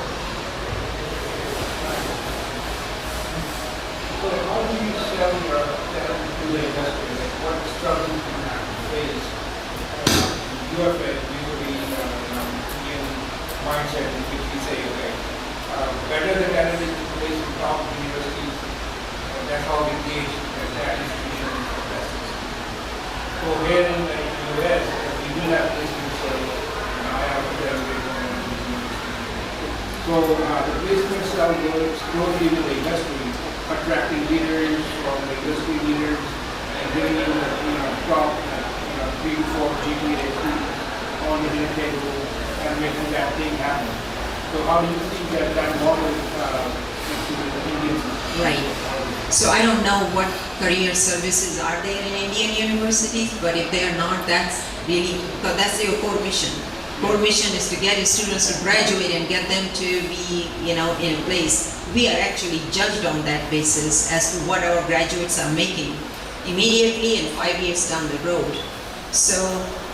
So how do you sell your therapy to the investors? What struggles do you have to face? You have a usually Indian mindset in which we say, okay, better the talent is placed in top universities, that's how we gauge that institution is the best. So here in the US, we will have placements, I have to tell you. So the placements are going closely with the industry, attracting leaders from the industry leaders, and bringing in the top 3 to 4 GPA students on the dinner table and making that thing happen. So how do you think that model to the Indian system? Right. So I don't know what career services are there in Indian universities, but if they are not, that's really, because that's their core mission. Core mission is to get the students to graduate and get them to be, in a place. We are actually judged on that basis as to what our graduates are making immediately and 5 years down the road. So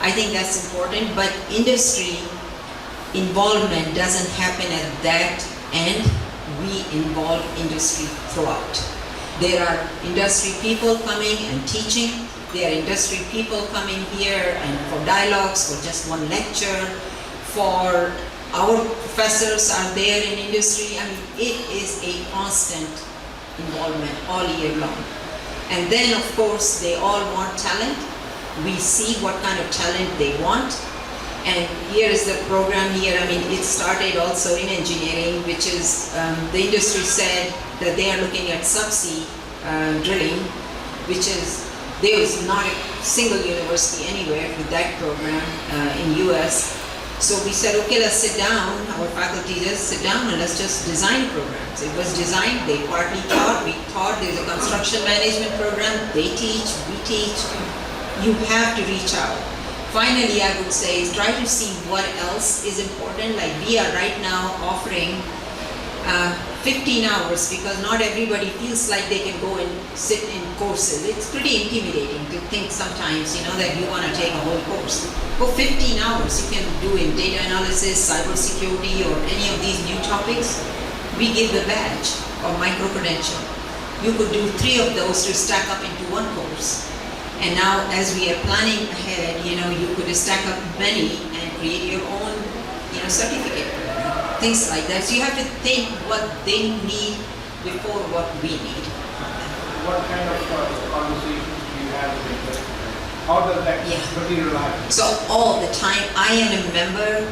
I think that's important, but industry involvement doesn't happen at that end. We involve industry throughout. There are industry people coming and teaching. There are industry people coming here and for dialogues, for just one lecture. For our professors are there in industry. I mean, it is a constant involvement all year long. And then, of course, they all want talent. We see what kind of talent they want. And here is the program here. I mean, it started also in engineering, which is, the industry said that they are looking at subsea drilling, which is, there is not a single university anywhere with that program in US. So we said, okay, let's sit down, our faculty just sit down and let's just design programs. It was designed, they partly taught, we taught, there's a construction management program, they teach, we teach. You have to reach out. Finally, I would say is try to see what else is important. Like we are right now offering 15 hours because not everybody feels like they can go and sit in courses. It's pretty intimidating to think sometimes, that you want to take a whole course. For 15 hours, you can do in data analysis, cybersecurity, or any of these new topics. We give the badge or micro-credential. You could do 3 of those to stack up into one course. And now, as we are planning ahead, you could stack up many and create your own, certificate program, things like that. So you have to think what they need before what we need. What kind of conversations do you have with them? How does that materialize? So all the time, I am a member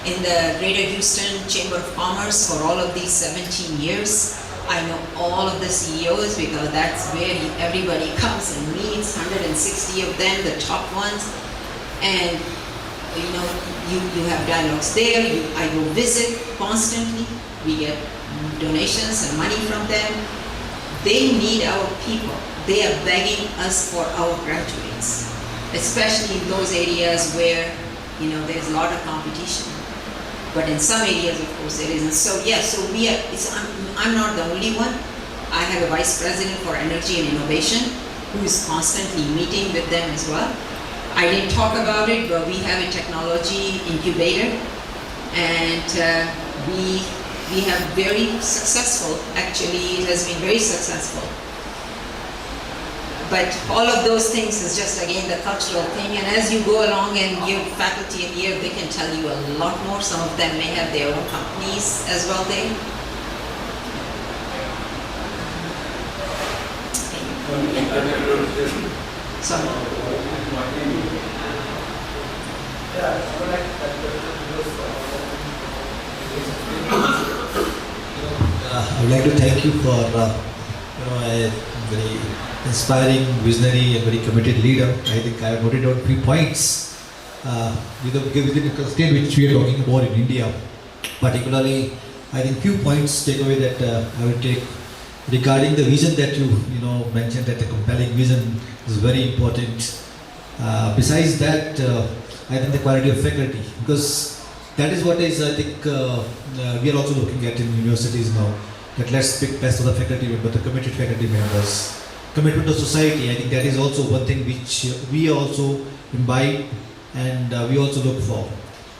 in the Greater Houston Chamber of Commerce for all of these 17 years. I know all of the CEOs because that's where everybody comes and meets, 160 of them, the top ones. And you have dialogues there. I go visit constantly. We get donations and money from them. They need our people. They are begging us for our graduates, especially in those areas where there's a lot of competition. But in some areas, of course, there isn't. So yes, I'm not the only one. I have a vice president for energy and innovation who is constantly meeting with them as well. I didn't talk about it, but we have a technology incubator, and we have very successful. Actually, it has been very successful. But all of those things is just again the cultural thing, and as you go along and your faculty here, they can tell you a lot more. Some of them may have their own companies as well there. I would like to thank you for a very inspiring, visionary, and very committed leader. I think I have noted down 3 points within the constraint which we are talking about in India. Particularly, I think few points takeaway that I will take regarding the vision that you mentioned, that the compelling vision is very important. Besides that, I think the quality of faculty, because that is what is, I think, we are also looking at in universities now, that let's pick best of the faculty members, the committed faculty members. Commitment to society, I think that is also one thing which we also imbibe and we also look for.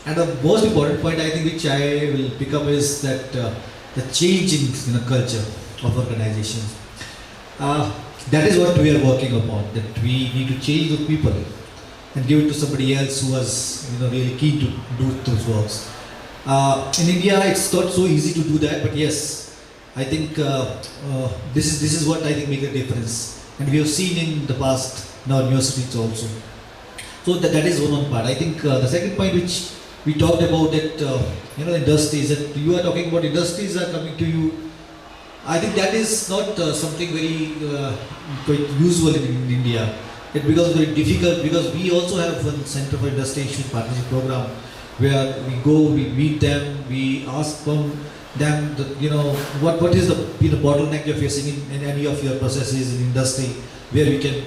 And the most important point, I think, which I will pick up is that the change in the culture of organizations. That is what we are working upon, that we need to change the people and give it to somebody else who was really keen to do those works. In India, it's not so easy to do that, but yes, I think this is what I think makes a difference, and we have seen in the past in our universities also. So that is one part. I think the second point which we talked about, that industries, that you are talking about industries are coming to you. I think that is not something very quite usual in India. It becomes very difficult because we also have one Center for Industry Institute Partnership Program where we go, we meet them, we ask from them, what is the bottleneck you're facing in any of your processes in industry, where we can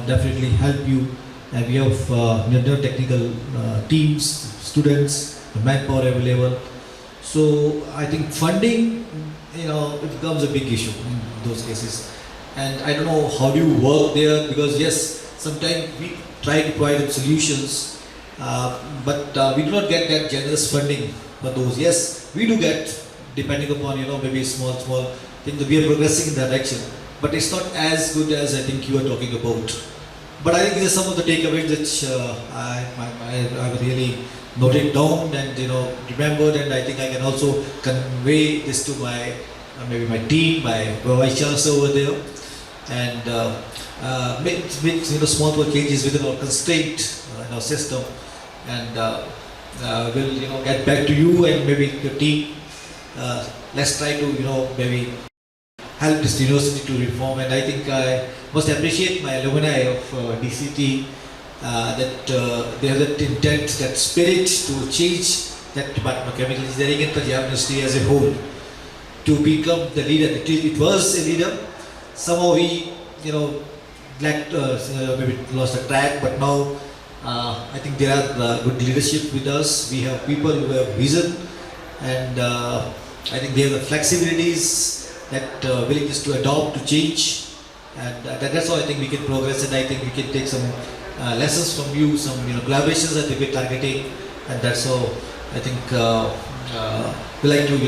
definitely help you. And we have technical teams, students, manpower available. So I think funding, it becomes a big issue in those cases. And I don't know how do you work there, because yes, sometimes we try to provide them solutions, but we do not get that generous funding for those. Yes, we do get, depending upon maybe small things, that we are progressing in that direction, but it's not as good as I think you are talking about. But I think these are some of the takeaways which I really noted down and remembered, and I think I can also convey this to my maybe my team, my vice chancellor over there, and make small changes within our constraint in our system, and we'll get back to you and maybe your team. Let's try to maybe helped this university to reform, and I think I must appreciate my alumni of DCT that they have that intent, that spirit to change that Department of Chemical Engineering and Punjab University as a whole to become the leader. It was a leader. Somehow we, maybe lost the track, but now I think there are good leadership with us. We have people who have vision, and I think they have the flexibilities, that willingness to adopt, to change, and that's how I think we can progress. And I think we can take some lessons from you, some collaborations that we're targeting, and that's how I think we like to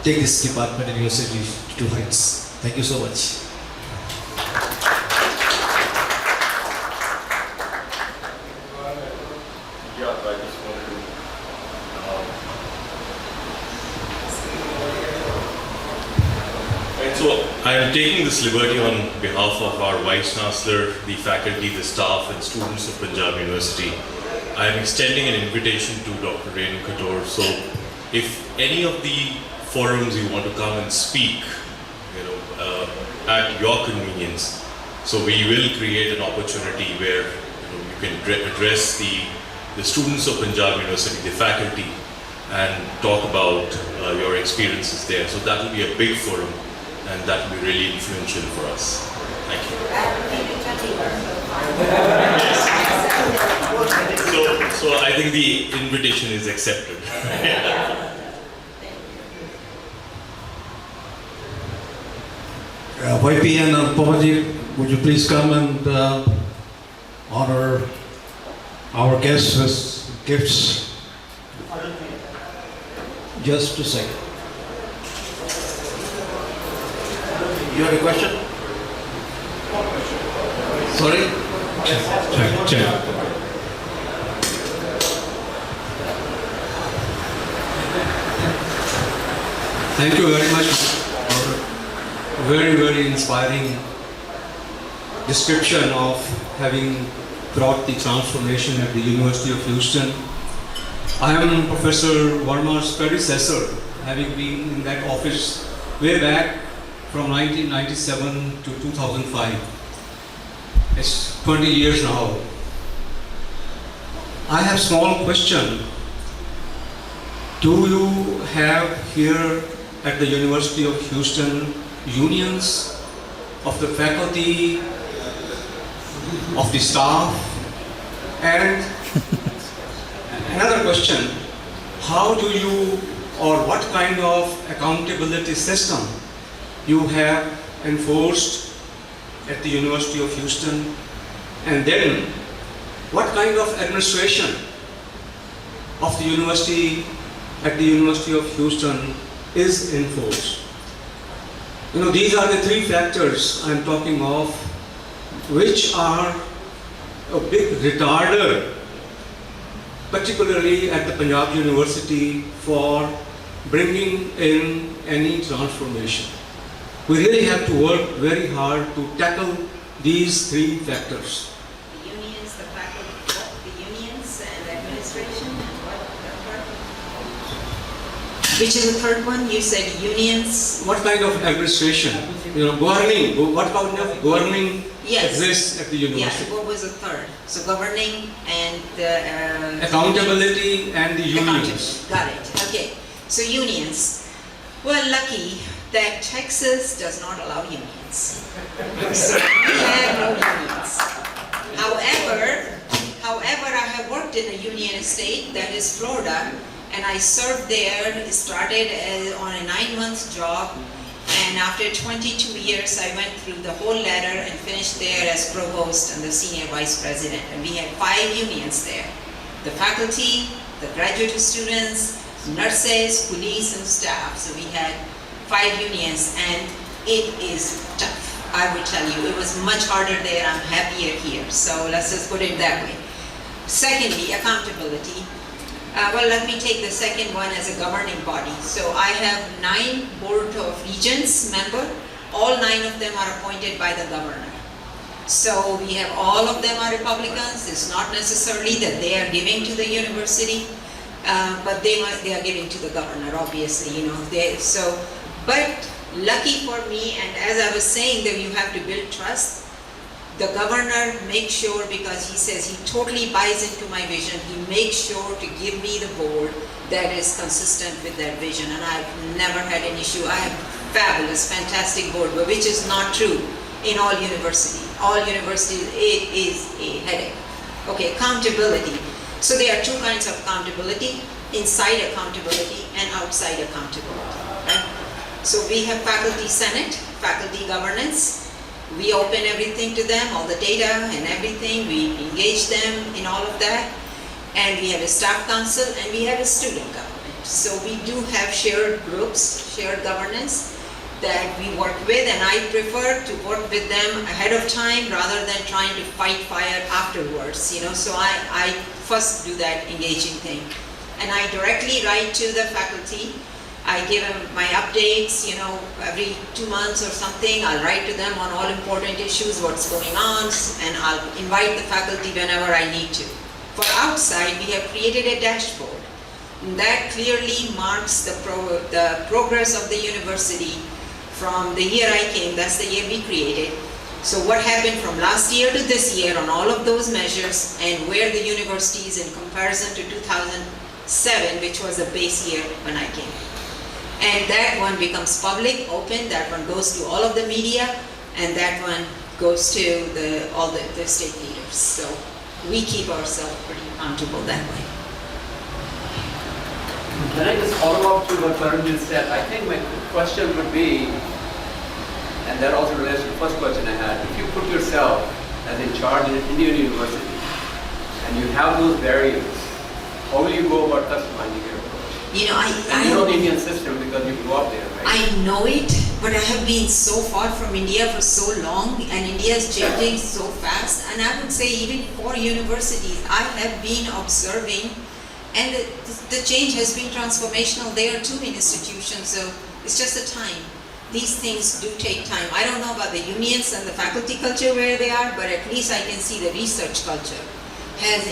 take this department and university to heights. Thank you so much. Yeah, I just wanted to and so I am taking this liberty on behalf of our Vice Chancellor, the faculty, the staff and students of Punjab University. I am extending an invitation to Dr. Renu Khator. So if any of the forums you want to come and speak, at your convenience, so we will create an opportunity where you can address the students of Punjab University, the faculty, and talk about your experiences there. So that will be a big forum, and that will be really influential for us. Thank you. Yes. So I think the invitation is accepted. YPN and Pomaji, would you please come and honor our guests with gifts? Just a second. You have a question? Sorry? Check. Thank you very much for very, very inspiring description of having brought the transformation at the University of Houston. I am Professor Verma's predecessor, having been in that office way back from 1997 to 2005. It's 20 years now. I have small question. Do you have here at the University of Houston unions of the faculty, of the staff? And another question, how do you, or what kind of accountability system you have enforced at the University of Houston? And then, what kind of administration of the university at the University of Houston is enforced? These are the three factors I'm talking of, which are a big retarder, particularly at the Punjab University, for bringing in any transformation. We really have to work very hard to tackle these three factors. The unions, the faculty, the unions and the administration, and what the third one? Which is the third one? You said unions. What kind of administration? Governing. What kind of governing Yes. exists at the university? Yeah, what was the third? So governing and the... Accountability and the unions. Got it, okay. So unions. Well, lucky that Texas does not allow unions. So we have no unions. However, I have worked in a union state, that is Florida, and I served there, started on a 9-month job, and after 22 years I went through the whole ladder and finished there as provost and the senior vice president. And we had 5 unions there. The faculty, the graduate students, nurses, police and staff. So we had 5 unions, and it is tough. I would tell you, it was much harder there. I'm happier here. So let's just put it that way. Secondly, accountability. Well, let me take the second one as a governing body. So I have 9 Board of Regents members. All 9 of them are appointed by the governor. So we have all of them are Republicans. It's not necessarily that they are giving to the university, but they are giving to the governor, obviously. So But lucky for me, and as I was saying that you have to build trust, the governor makes sure, because he says he totally buys into my vision, he makes sure to give me the board that is consistent with that vision, and I've never had an issue. I have fabulous, fantastic board, but which is not true in all universities. All universities, it is a headache. Okay, accountability. So there are two kinds of accountability: inside accountability and outside accountability. Right? So we have faculty senate, faculty governance. We open everything to them, all the data and everything. We engage them in all of that. And we have a staff council and we have a student government. So we do have shared groups, shared governance that we work with, and I prefer to work with them ahead of time rather than trying to fight fire afterwards, you know. So I first do that engaging thing. And I directly write to the faculty. I give them my updates, you know, every 2 months or something. I'll write to them on all important issues, what's going on, and I'll invite the faculty whenever I need to. For outside, we have created a dashboard that clearly marks the progress of the university from the year I came. That's the year we created. So what happened from last year to this year on all of those measures, and where the university is in comparison to 2007, which was the base year when I came. And that one becomes public, open, that one goes to all of the media, and that one goes to all the state leaders. So we keep ourselves pretty accountable that way. Can I just follow up to what Varun said? I think my question would be, and that also relates to the first question I had, if you put yourself as in charge in an Indian university, and you have those barriers, how will you go about customizing your approach? You know, And you know the Indian system because you grew up there, right? I know it, but I have been so far from India for so long, and India is changing so fast. And I would say even for universities, I have been observing, and the change has been transformational there too in institutions. So it's just a time. These things do take time. I don't know about the unions and the faculty culture where they are, but at least I can see the research culture has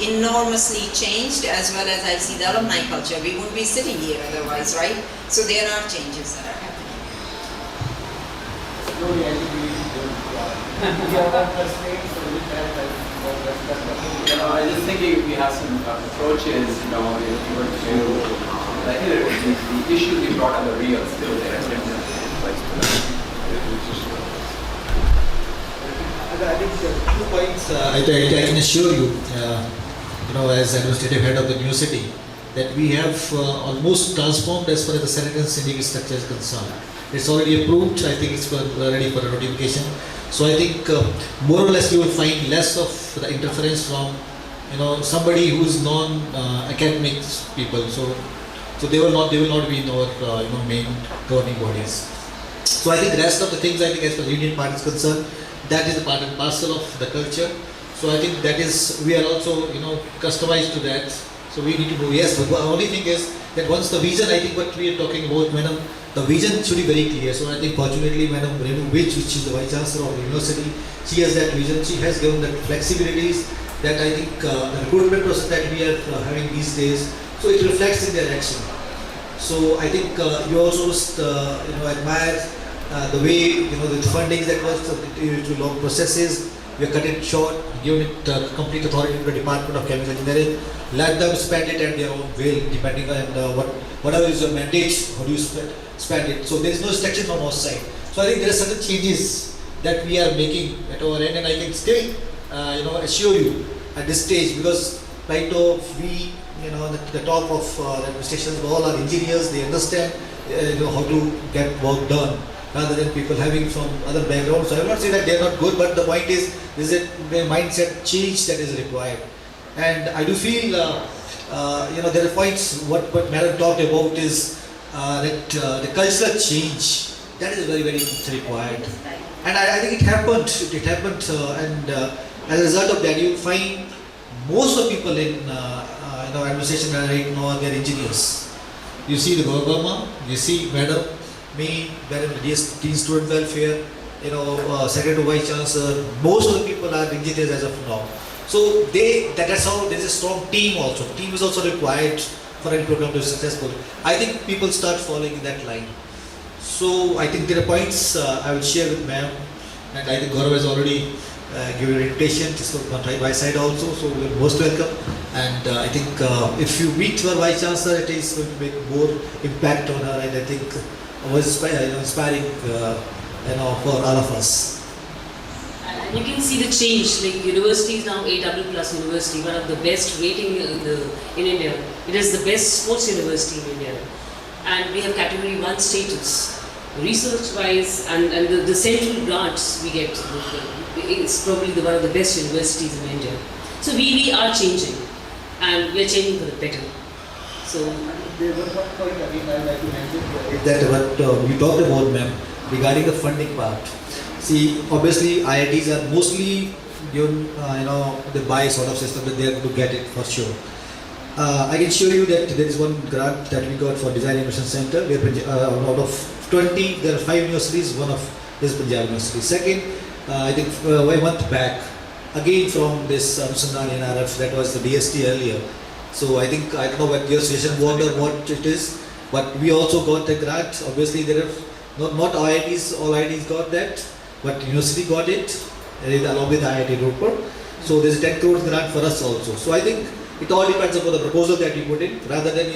enormously changed, as well as I see the alumni culture. We wouldn't be sitting here otherwise, right? So there are changes that are happening. Slowly, I think we have that constraints, so we have that. You know, I was just thinking if we have some approaches, you know, if you were to, like, the issues you brought up are real, still there. I think 2 points I can assure you, you know, as administrative head of the university, that we have almost transformed as far as the Senate and Syndic structure is concerned. It's already approved. I think it's ready for notification. So I think more or less you will find less of the interference from, you know, somebody who is non-academic people. So they will not be in our you know, main governing bodies. So I think the rest of the things, I think as far as the union part is concerned, that is a part and parcel of the culture. So I think that is, we are also, you know, customized to that. So we need to know, yes, but the only thing is that once the vision, I think what we are talking about, Madam, the vision should be very clear. So I think fortunately, Madam Renu Vij, which is the Vice Chancellor of the university, she has that vision. She has given that flexibilities that I think the recruitment process that we are having these days, so it reflects in their action. So I think you also you know, admire the way, you know, the funding that was to long processes. We are cut it short, given it complete authority to the Department of Chemical Engineering. Let them spend it at their own will, depending on whatever is your mandate, how do you spend it. So there is no restriction from our side. So I think there are certain changes that we are making at our end, and I can still, you know, assure you at this stage, because right now we, you know, the top of the administration, all are engineers. They understand, you know, how to get work done, rather than people having from other backgrounds. So I will not say that they are not good, but the point is a mindset change that is required. And I do feel, you know, there are points, what Madam talked about is that the cultural change, that is very, very much required. And I think it happened, and as a result of that, you find most of the people in you know, administration right now, they are engineers. You see the Burma, you see Madam, me, Madam Dean Student Welfare, you know, Secretary Vice Chancellor, most of the people are engineers as of now. So that's how there is a strong team also. Team is also required foreign program to be successful. I think people start following in that line. So I think there are points I will share with ma'am, and I think Gaurav has already given an invitation. This was on my side also, so you're most welcome. And I think if you meet your Vice Chancellor, it is going to make more impact on her, and I think it was inspiring, for all of us. And you can see the change, like university is now A++ university, one of the best rating in India. It is the best sports university in India. And we have category 1 status. Research-wise and the central grants we get, it's probably one of the best universities in India. So we are changing, and we are changing for the better. So There was one point again I would like to mention that what we talked about, ma'am, regarding the funding part. See, obviously IITs are mostly given, they buy sort of system that they are to get it for sure. I can show you that there is one grant that we got for Design Innovation Center, where out of 20, there are 5 universities, one of this Punjab University. Second, I think 1 month back, again from this Anusandhan NRF, that was the DST earlier. So I think, I don't know what your station word or what it is, but we also got a grant. Obviously there are not IITs, all IITs got that, but university got it, along with IIT Ropar. So there's a 10 crore grant for us also. So I think it all depends upon the proposal that you put in, rather than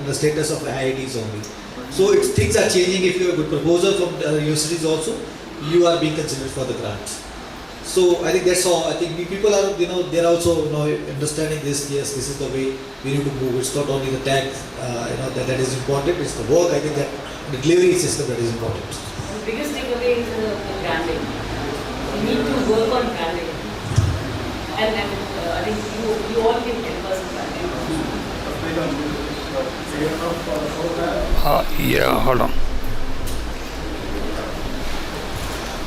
the status of IITs only. So if things are changing, if you have a good proposal from universities also, you are being considered for the grant. So I think that's all. I think people are, they're also understanding this. Yes, this is the way we need to move. It's not only the tag, that is important. It's the work. I think that the delivery system that is important. the biggest takeaway is the branding. We need to work on branding. And I think you all can help us in branding. Yeah, hold on.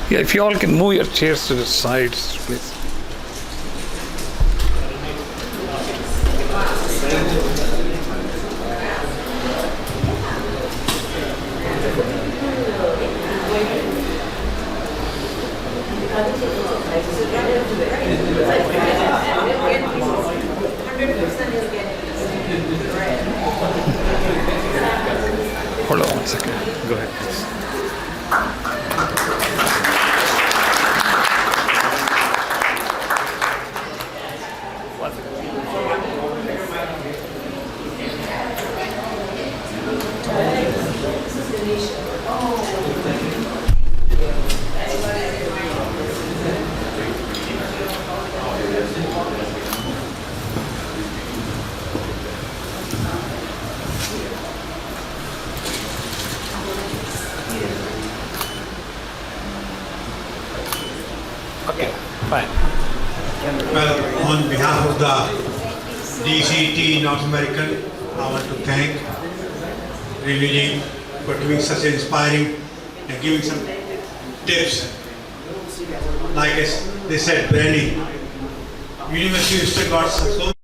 Yeah, if you all can move your chairs to the sides, please. Hold on 1 second. Go ahead, please. Okay, fine. Well, on behalf of the DCT North American, I want to thank Riliji for doing such an inspiring and giving some tips. Like they said, branding. University of Houston got so